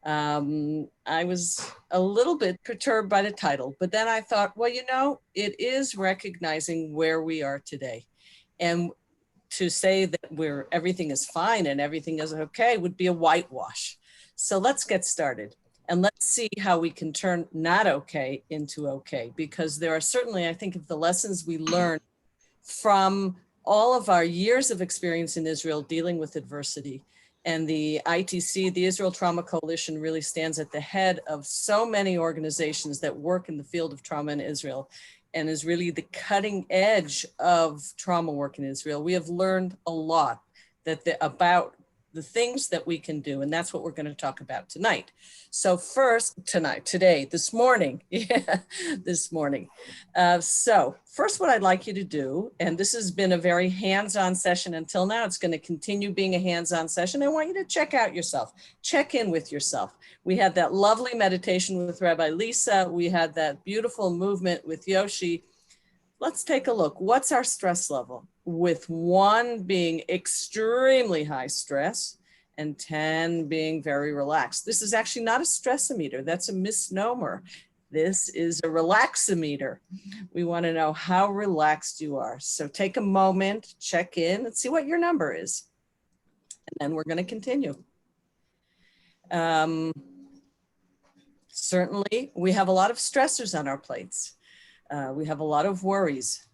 I was a little bit perturbed by the title, but then I thought, well, you know, it is recognizing where we are today. And to say that everything is fine and everything is okay would be a whitewash. So let's get started. And let's see how we can turn not okay into okay, because there are certainly, I think, of the lessons we learn from all of our years of experience in Israel dealing with adversity. And the ITC, the Israel Trauma Coalition, really stands at the head of so many organizations that work in the field of trauma in Israel and is really the cutting edge of trauma work in Israel. We have learned a lot about the things that we can do, and that's what we're going to talk about tonight. So this morning. So first, what I'd like you to do, and this has been a very hands-on session until now, it's going to continue being a hands-on session. I want you to check out yourself, check in with yourself. We had that lovely meditation with Rabbi Lisa. We had that beautiful movement with Yoshi. Let's take a look. What's our stress level? With 1 being extremely high stress and 10 being very relaxed. This is actually not a stress-o-meter. That's a misnomer. This is a relaxometer. We want to know how relaxed you are. So take a moment, check in, and see what your number is. And then we're going to continue. Certainly, we have a lot of stressors on our plates. We have a lot of worries.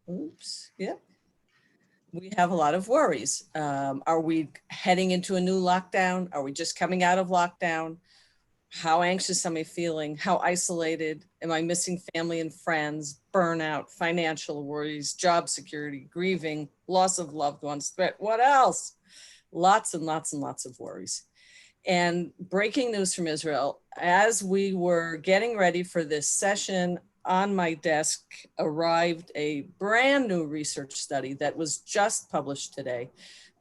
Oops, yep. We have a lot of worries. Are we heading into a new lockdown? Are we just coming out of lockdown? How anxious am I feeling? How isolated? Am I missing family and friends? Burnout, financial worries, job security, grieving, loss of loved ones, threat. What else? Lots and lots and lots of worries. And breaking news from Israel, as we were getting ready for this session, on my desk arrived a brand new research study that was just published today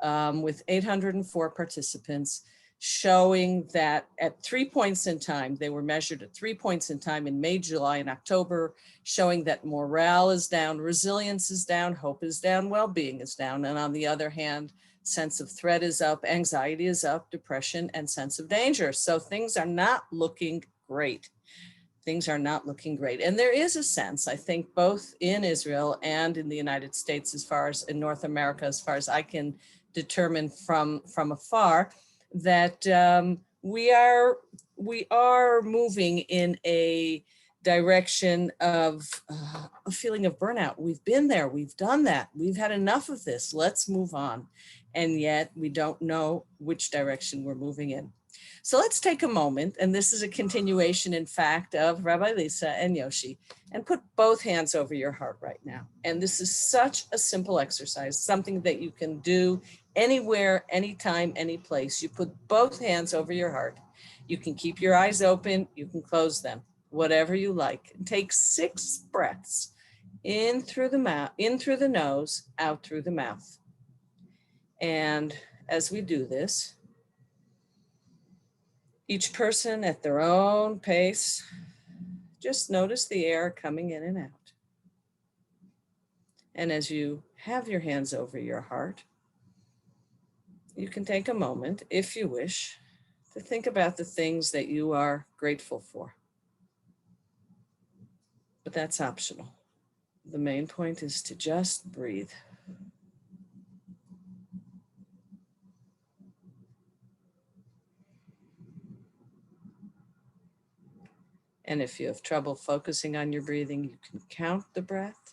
with 804 participants, showing that at 3 points in time, they were measured at 3 points in time in May, July, and October, showing that morale is down, resilience is down, hope is down, well-being is down. And on the other hand, sense of threat is up, anxiety is up, depression, and sense of danger. So things are not looking great. Things are not looking great. And there is a sense, I think, both in Israel and in the United States, as far as in North America, as far as I can determine from afar, that we are moving in a direction of a feeling of burnout. We've been there, we've done that, we've had enough of this, let's move on. And yet we don't know which direction we're moving in. So let's take a moment, and this is a continuation, in fact, of Rabbi Lisa and Yoshi, and put both hands over your heart right now. And this is such a simple exercise, something that you can do anywhere, anytime, any place. You put both hands over your heart. You can keep your eyes open, you can close them, whatever you like. And take 6 breaths in through the mouth, in through the nose, out through the mouth. And as we do this, each person at their own pace, just notice the air coming in and out. And as you have your hands over your heart, you can take a moment, if you wish, to think about the things that you are grateful for. But that's optional. The main point is to just breathe. And if you have trouble focusing on your breathing, you can count the breath.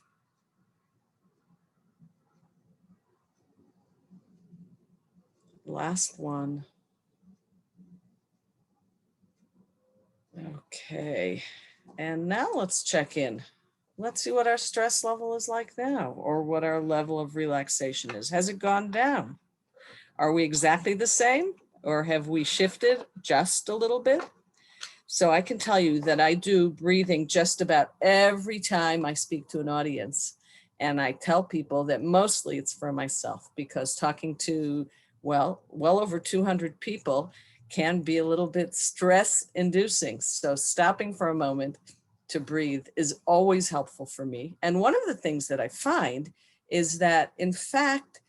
last one. Okay, and now let's check in. Let's see what our stress level is like now, or what our level of relaxation is. Has it gone down? Are we exactly the same, or have we shifted just a little bit? So I can tell you that I do breathing just about every time I speak to an audience. And I tell people that mostly it's for myself, because talking to, well over 200 people can be a little bit stress inducing. So stopping for a moment to breathe is always helpful for me. And one of the things that I find is that, in fact,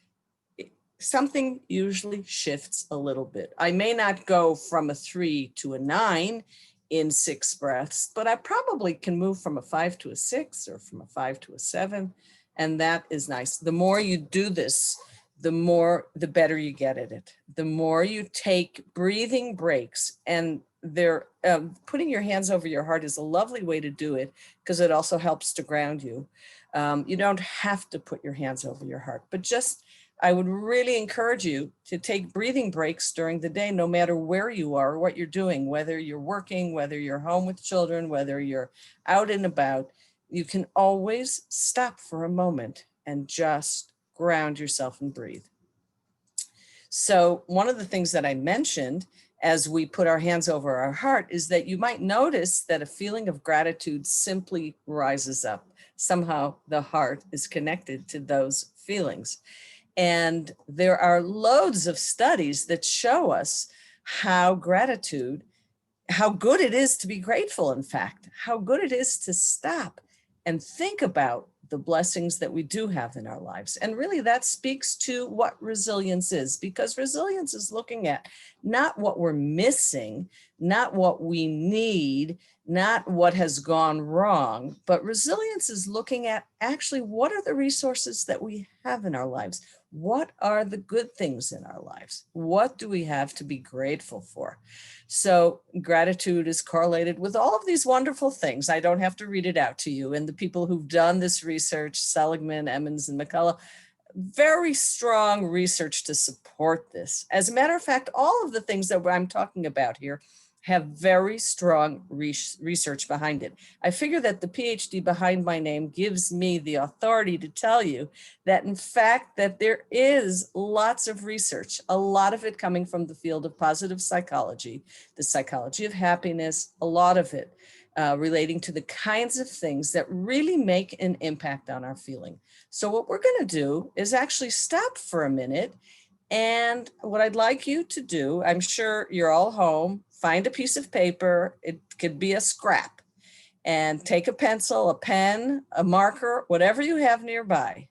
something usually shifts a little bit. I may not go from a 3 to a 9 in 6 breaths, but I probably can move from a 5 to a 6 or from a 5 to a 7. And that is nice. The more you do this, the better you get at it. The more you take breathing breaks, and putting your hands over your heart is a lovely way to do it, because it also helps to ground you. You don't have to put your hands over your heart, but just, I would really encourage you to take breathing breaks during the day, no matter where you are or what you're doing, whether you're working, whether you're home with children, whether you're out and about. You can always stop for a moment and just ground yourself and breathe. So one of the things that I mentioned as we put our hands over our heart is that you might notice that a feeling of gratitude simply rises up. Somehow the heart is connected to those feelings. And there are loads of studies that show us how good it is to be grateful, in fact, how good it is to stop and think about the blessings that we do have in our lives. And really that speaks to what resilience is, because resilience is looking at not what we're missing, not what we need, not what has gone wrong, but resilience is looking at actually what are the resources that we have in our lives? What are the good things in our lives? What do we have to be grateful for? So gratitude is correlated with all of these wonderful things. I don't have to read it out to you. And the people who've done this research, Seligman, Emmons, and McCullough, very strong research to support this. As a matter of fact, all of the things that I'm talking about here have very strong research behind it. I figure that the PhD behind my name gives me the authority to tell you that, in fact, that there is lots of research, a lot of it coming from the field of positive psychology, the psychology of happiness, a lot of it relating to the kinds of things that really make an impact on our feeling. So what we're going to do is actually stop for a minute. And what I'd like you to do, I'm sure you're all home, find a piece of paper, it could be a scrap, and take a pencil, a pen, a marker, whatever you have nearby,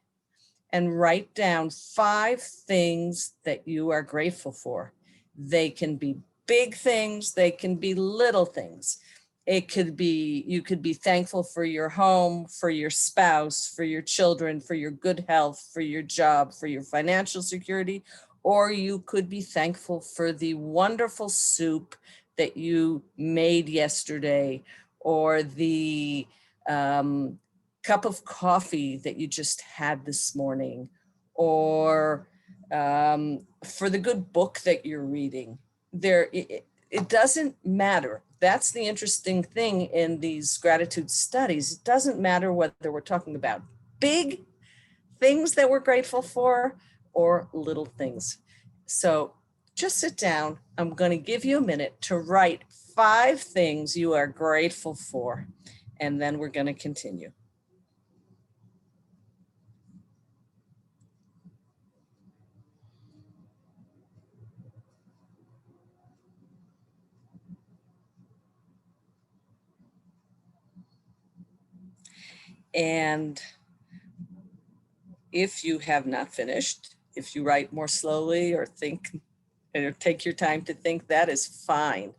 and write down 5 things that you are grateful for. They can be big things, they can be little things. It could be, you could be thankful for your home, for your spouse, for your children, for your good health, for your job, for your financial security, or you could be thankful for the wonderful soup that you made yesterday, or the cup of coffee that you just had this morning, or for the good book that you're reading. It doesn't matter. That's the interesting thing in these gratitude studies. It doesn't matter whether we're talking about big things that we're grateful for or little things. So just sit down. I'm going to give you a minute to write 5 things you are grateful for, and then we're going to continue. And if you have not finished, if you write more slowly or think, or take your time to think, that is fine.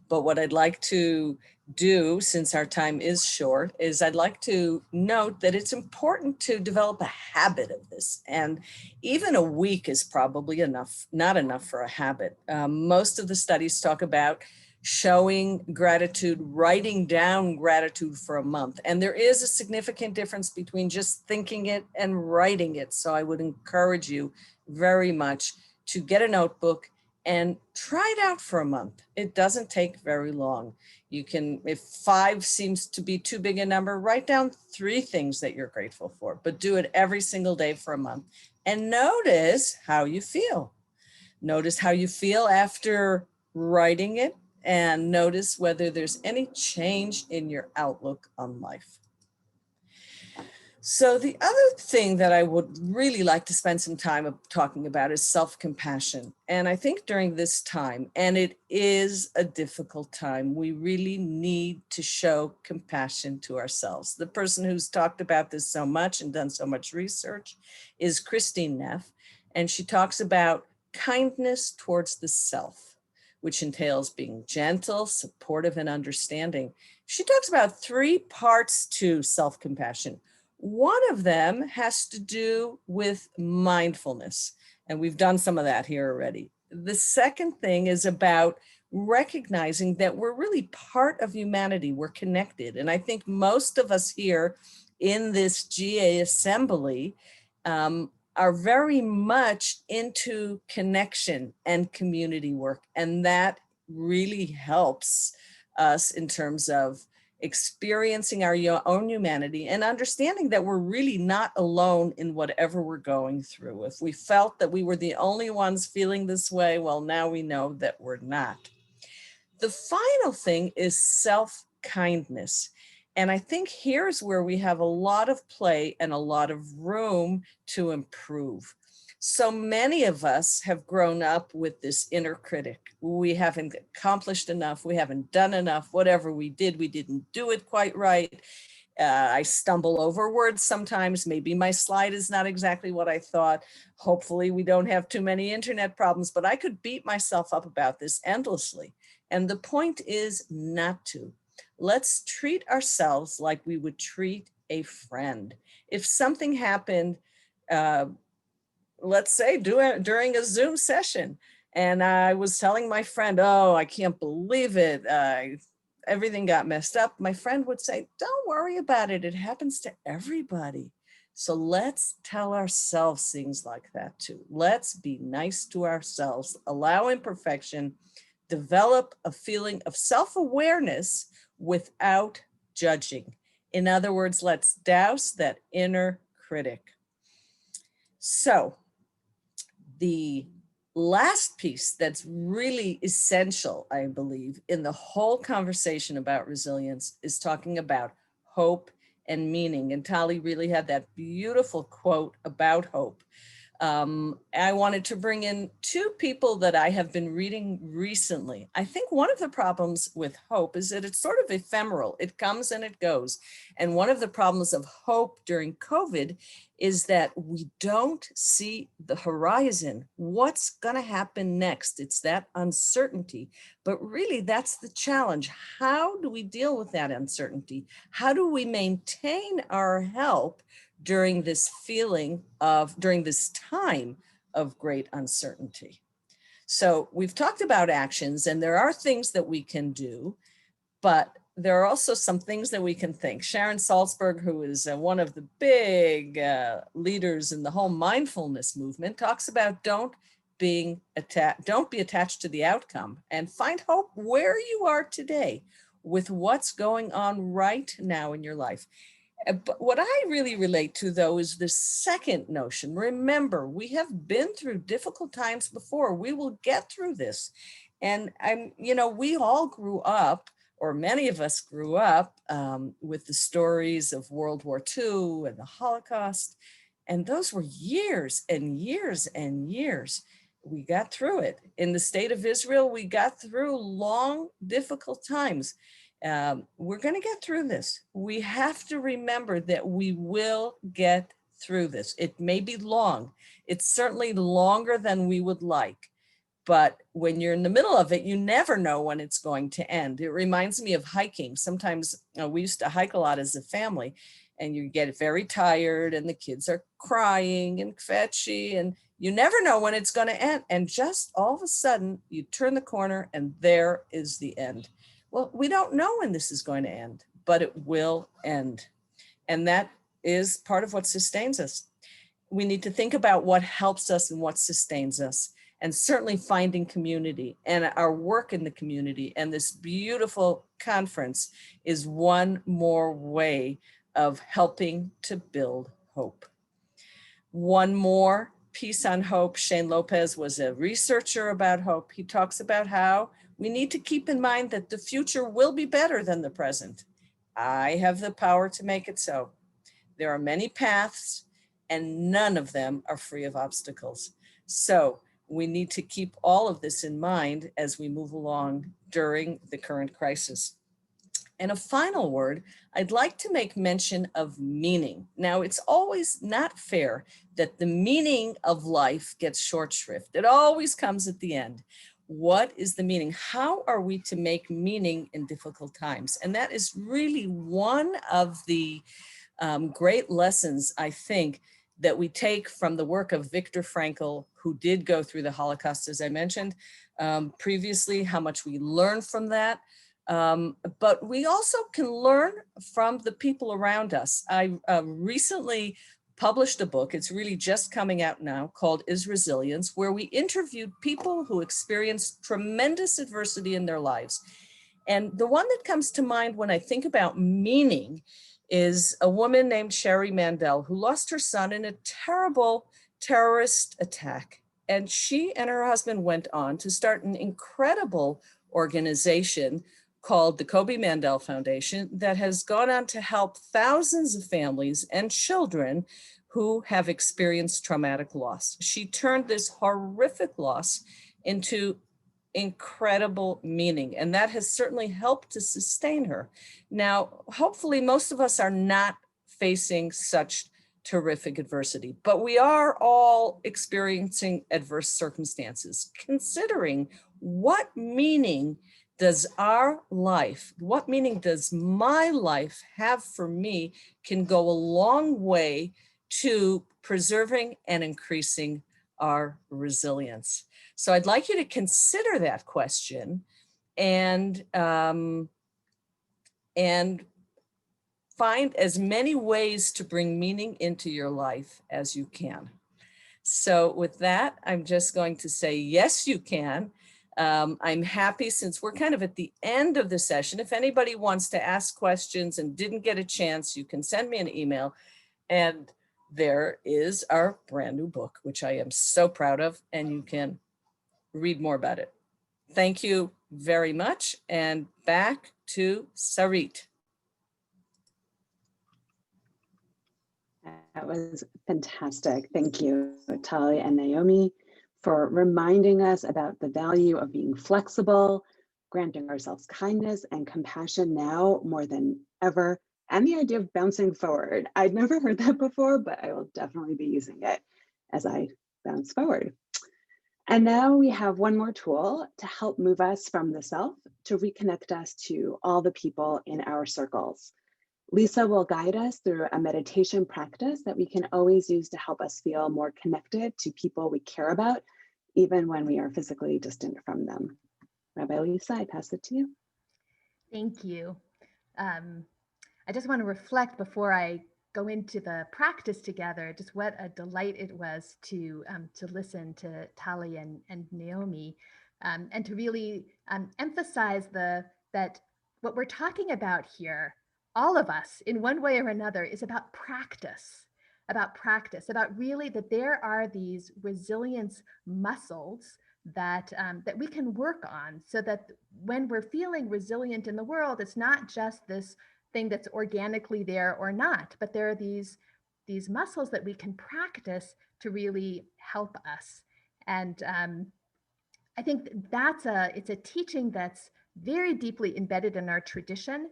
But what I'd like to do, since our time is short, is I'd like to note that it's important to develop a habit of this. And even a week is probably enough, not enough for a habit. Most of the studies talk about showing gratitude, writing down gratitude for a month. And there is a significant difference between just thinking it and writing it. So I would encourage you very much to get a notebook and try it out for a month. It doesn't take very long. You can, if 5 seems to be too big a number, write down 3 things that you're grateful for, but do it every single day for a month and notice how you feel. Notice how you feel after writing it and notice whether there's any change in your outlook on life. So the other thing that I would really like to spend some time talking about is self-compassion. And I think during this time, and it is a difficult time, we really need to show compassion to ourselves. The person who's talked about this so much and done so much research is Christine Neff. And she talks about kindness towards the self, which entails being gentle, supportive, and understanding. She talks about 3 parts to self-compassion. One of them has to do with mindfulness, and we've done some of that here already. The second thing is about recognizing that we're really part of humanity, we're connected. And I think most of us here in this GA assembly are very much into connection and community work, and that really helps us in terms of experiencing our own humanity and understanding that we're really not alone in whatever we're going through. If we felt that we were the only ones feeling this way, well, now we know that we're not. The final thing is self-kindness. And I think here's where we have a lot of play and a lot of room to improve. So many of us have grown up with this inner critic. We haven't accomplished enough. We haven't done enough. Whatever we did, we didn't do it quite right. I stumble over words sometimes. Maybe my slide is not exactly what I thought. Hopefully we don't have too many internet problems, but I could beat myself up about this endlessly. And the point is not to. Let's treat ourselves like we would treat a friend. If something happened, let's say during a Zoom session, and I was telling my friend, oh, I can't believe it, everything got messed up, my friend would say, don't worry about it, it happens to everybody. So let's tell ourselves things like that too. Let's be nice to ourselves, allow imperfection, develop a feeling of self-awareness without judging. In other words, let's douse that inner critic. So the last piece that's really essential, I believe, in the whole conversation about resilience is talking about hope and meaning. And Tali really had that beautiful quote about hope. I wanted to bring in 2 people that I have been reading recently. I think one of the problems with hope is that it's sort of ephemeral. It comes and it goes. And one of the problems of hope during COVID is that we don't see the horizon. What's going to happen next? It's that uncertainty. But really, that's the challenge. How do we deal with that uncertainty? How do we maintain our health during this during this time of great uncertainty? So we've talked about actions, and there are things that we can do, but there are also some things that we can think. Sharon Salzberg, who is one of the big leaders in the whole mindfulness movement, talks about don't be attached to the outcome, and find hope where you are today with what's going on right now in your life. But what I really relate to, though, is the second notion. Remember, we have been through difficult times before. We will get through this. And we all grew up, or many of us grew up with the stories of World War II and the Holocaust. And those were years and years and years. We got through it. In the state of Israel, we got through long, difficult times. We're going to get through this. We have to remember that we will get through this. It may be long. It's certainly longer than we would like. But when you're in the middle of it, you never know when it's going to end. It reminds me of hiking. Sometimes we used to hike a lot as a family, and you get very tired and the kids are crying and fetchy, and you never know when it's going to end. And just all of a sudden you turn the corner and there is the end. Well, we don't know when this is going to end, but it will end. And that is part of what sustains us. We need to think about what helps us and what sustains us. and certainly finding community and our work in the community. And this beautiful conference is one more way of helping to build hope. One more piece on hope. Shane Lopez was a researcher about hope. He talks about how we need to keep in mind that the future will be better than the present. I have the power to make it so. There are many paths and none of them are free of obstacles. So we need to keep all of this in mind as we move along during the current crisis. And a final word, I'd like to make mention of meaning. Now, it's always not fair that the meaning of life gets short shrift. It always comes at the end. What is the meaning? How are we to make meaning in difficult times? And that is really one of the great lessons, I think, that we take from the work of Viktor Frankl, who did go through the Holocaust, as I mentioned previously, how much we learn from that. But we also can learn from the people around us. I recently published a book, it's really just coming out now, called Is Resilience, where we interviewed people who experienced tremendous adversity in their lives. And the one that comes to mind when I think about meaning is a woman named Sherry Mandel, who lost her son in a terrible terrorist attack. And she and her husband went on to start an incredible organization called the Kobe Mandel Foundation that has gone on to help thousands of families and children who have experienced traumatic loss. She turned this horrific loss into incredible meaning, and that has certainly helped to sustain her. Now, hopefully most of us are not facing such terrific adversity, but we are all experiencing adverse circumstances. Considering what meaning does our life, what meaning does my life have for me, can go a long way to preserving and increasing our resilience. So I'd like you to consider that question and find as many ways to bring meaning into your life as you can. So with that, I'm just going to say, yes, you can. I'm happy, since we're kind of at the end of the session, if anybody wants to ask questions and didn't get a chance, you can send me an email. And there is our brand new book, which I am so proud of, and you can read more about it. Thank you very much. And back to Sarit. That was fantastic. Thank you, Tali and Naomi, for reminding us about the value of being flexible, granting ourselves kindness and compassion now more than ever, and the idea of bouncing forward. I'd never heard that before, but I will definitely be using it as I bounce forward. And now we have one more tool to help move us from the self to reconnect us to all the people in our circles. Lisa will guide us through a meditation practice that we can always use to help us feel more connected to people we care about, even when we are physically distant from them. Rabbi Lisa, I pass it to you. Thank you. I just want to reflect before I go into the practice together, just what a delight it was to listen to Tali and Naomi, and to really emphasize that what we're talking about here, all of us in one way or another, is about practice, about really that there are these resilience muscles that we can work on, so that when we're feeling resilient in the world, it's not just this thing that's organically there or not, but there are these muscles that we can practice to really help us. And I think it's a teaching that's very deeply embedded in our tradition.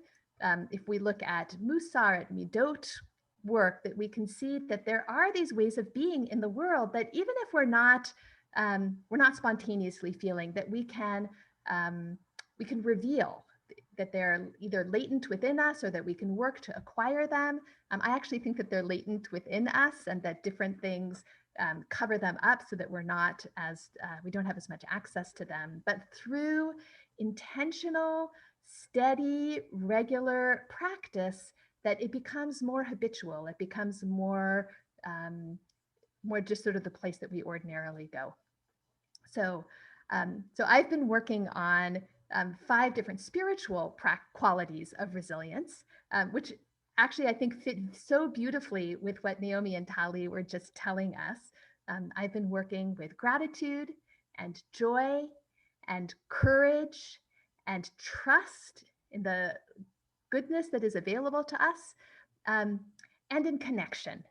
If we look at Musar, at Midot work, that we can see that there are these ways of being in the world that even if we're not spontaneously feeling, that we can reveal that they're either latent within us or that we can work to acquire them. I actually think that they're latent within us, and that different things cover them up so that we don't have as much access to them. But through intentional, steady, regular practice, that it becomes more habitual. It becomes more just sort of the place that we ordinarily go. So, so I've been working on 5 different spiritual qualities of resilience, which actually I think fit so beautifully with what Naomi and Tali were just telling us. I've been working with gratitude and joy and courage and trust in the goodness that is available to us, and in connection.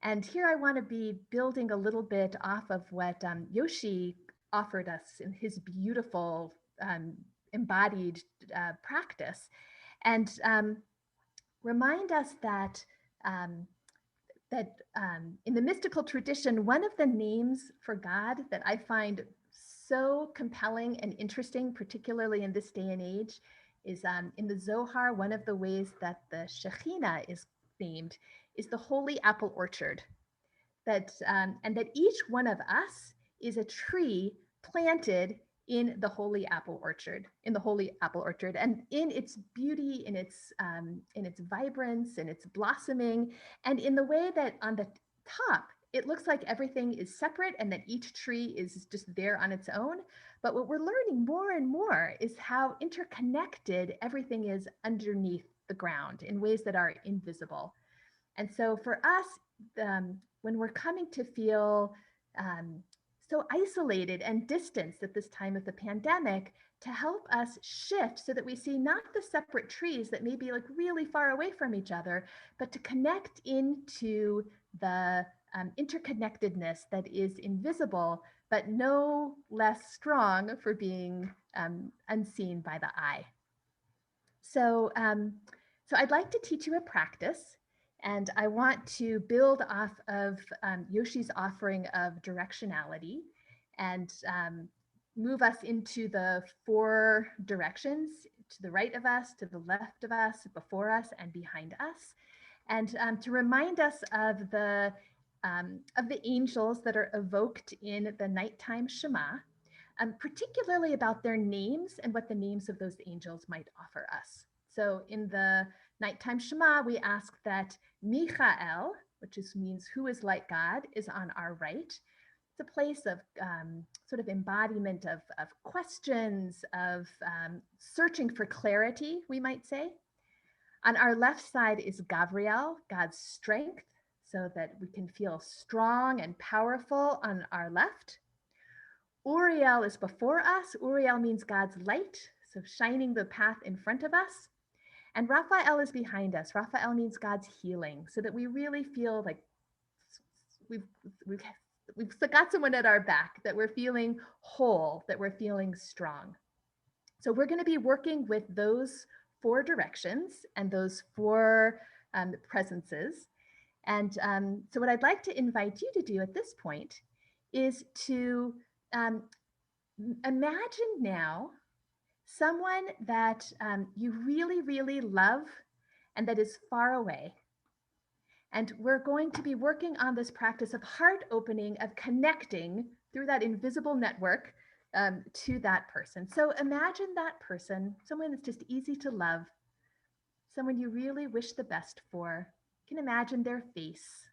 And here I want to be building a little bit off of what Yoshi offered us in his beautiful embodied practice, and remind us that in the mystical tradition, one of the names for God that I find so compelling and interesting, particularly in this day and age, is in the Zohar. One of the ways that the Shekhinah is named is the holy apple orchard. That and that each one of us is a tree planted in the holy apple orchard, and in its beauty, in its vibrance, in its blossoming, and in the way that on the top it looks like everything is separate and that each tree is just there on its own. But what we're learning more and more is how interconnected everything is underneath the ground in ways that are invisible. And so for us, when we're coming to feel so isolated and distanced at this time of the pandemic, to help us shift so that we see not the separate trees that may be like really far away from each other, but to connect into the interconnectedness that is invisible, but no less strong for being unseen by the eye. So, so I'd like to teach you a practice, and I want to build off of Yoshi's offering of directionality and move us into the 4 directions, to the right of us, to the left of us, before us, and behind us, and to remind us of the angels that are evoked in the nighttime Shema, particularly about their names and what the names of those angels might offer us. So in the nighttime Shema, we ask that Michael, which means who is like God, is on our right. It's a place of sort of embodiment of questions, of searching for clarity, we might say. On our left side is Gabriel, God's strength, so that we can feel strong and powerful on our left. Uriel is before us. Uriel means God's light, so shining the path in front of us. And Raphael is behind us. Raphael means God's healing, so that we really feel like we've got someone at our back, that we're feeling whole, that we're feeling strong. So we're going to be working with those 4 directions and those 4 presences. And so what I'd like to invite you to do at this point is to imagine now someone that you really, really love and that is far away. And we're going to be working on this practice of heart opening, of connecting through that invisible network to that person. So imagine that person, someone that's just easy to love, someone you really wish the best for. You can imagine their face.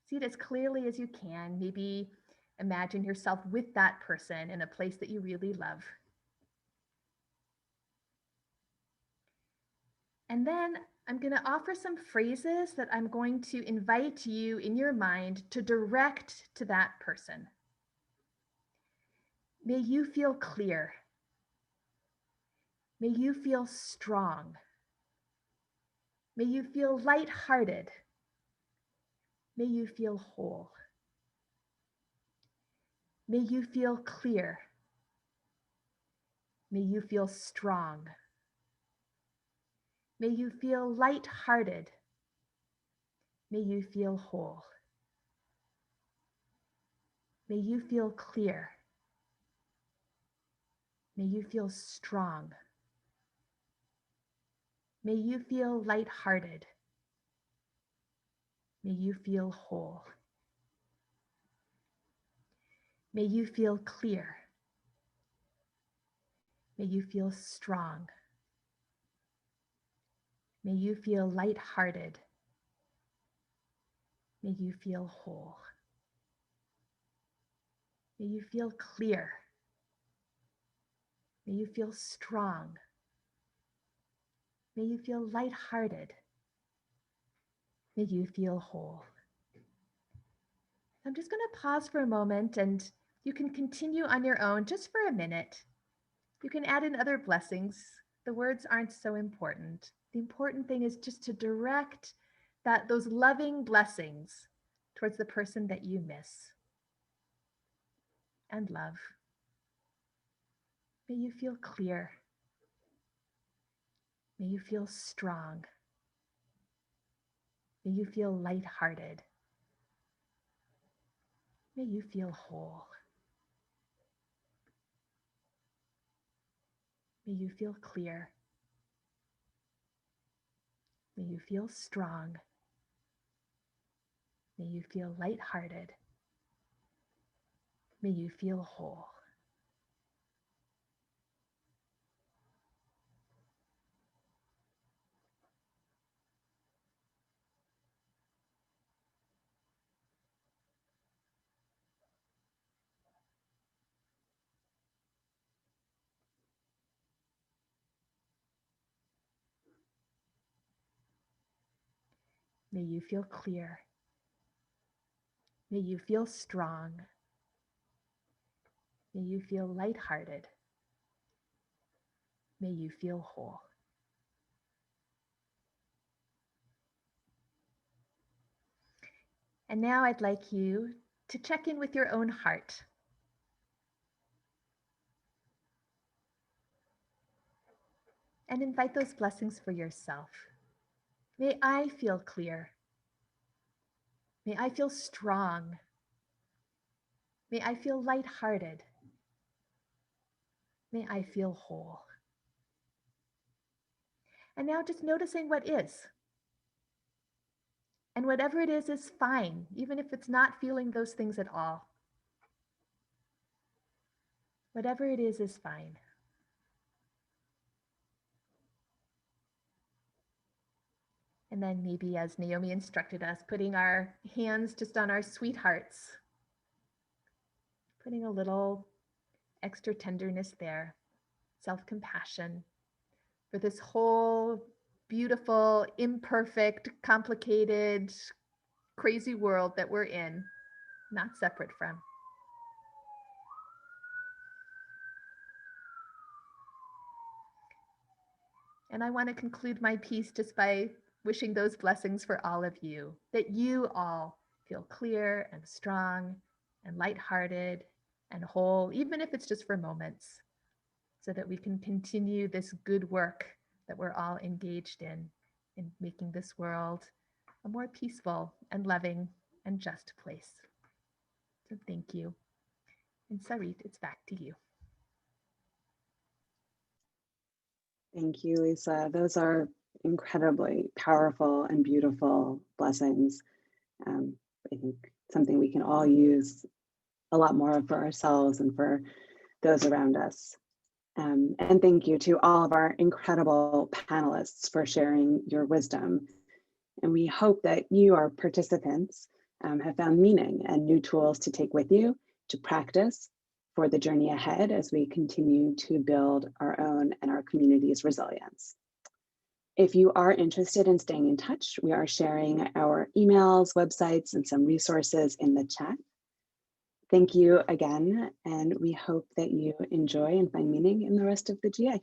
See it as clearly as you can. Maybe imagine yourself with that person in a place that you really love. And then I'm going to offer some phrases that I'm going to invite you in your mind to direct to that person. May you feel clear. May you feel strong. May you feel lighthearted. May you feel whole. May you feel clear. May you feel strong. May you feel lighthearted. May you feel whole. May you feel clear. May you feel strong. May you feel lighthearted. May you feel whole. May you feel clear. May you feel strong. May you feel lighthearted. May you feel whole. May you feel clear. May you feel strong. May you feel lighthearted. May you feel whole. I'm just going to pause for a moment, and you can continue on your own just for a minute. You can add in other blessings. The words aren't so important. The important thing is just to direct those loving blessings towards the person that you miss. And love. May you feel clear. May you feel strong. May you feel lighthearted. May you feel whole. May you feel clear. May you feel strong. May you feel lighthearted. May you feel whole. May you feel clear. May you feel strong. May you feel lighthearted. May you feel whole. And now I'd like you to check in with your own heart. And invite those blessings for yourself. May I feel clear. May I feel strong. May I feel lighthearted. May I feel whole. And now just noticing what is. And whatever it is fine, even if it's not feeling those things at all. Whatever it is fine. And then maybe, as Naomi instructed us, putting our hands just on our sweethearts. Putting a little extra tenderness there, self-compassion for this whole beautiful, imperfect, complicated, crazy world that we're in, not separate from. And I want to conclude my piece just by wishing those blessings for all of you, that you all feel clear and strong and lighthearted and whole, even if it's just for moments, so that we can continue this good work that we're all engaged in making this world a more peaceful and loving and just place. So thank you. And Sarit, it's back to you. Thank you, Lisa. Those are incredibly powerful and beautiful blessings. I think something we can all use a lot more of for ourselves and for those around us. And thank you to all of our incredible panelists for sharing your wisdom. And we hope that you, our participants, have found meaning and new tools to take with you to practice for the journey ahead as we continue to build our own and our community's resilience. If you are interested in staying in touch, we are sharing our emails, websites, and some resources in the chat. Thank you again, and we hope that you enjoy and find meaning in the rest of the GA.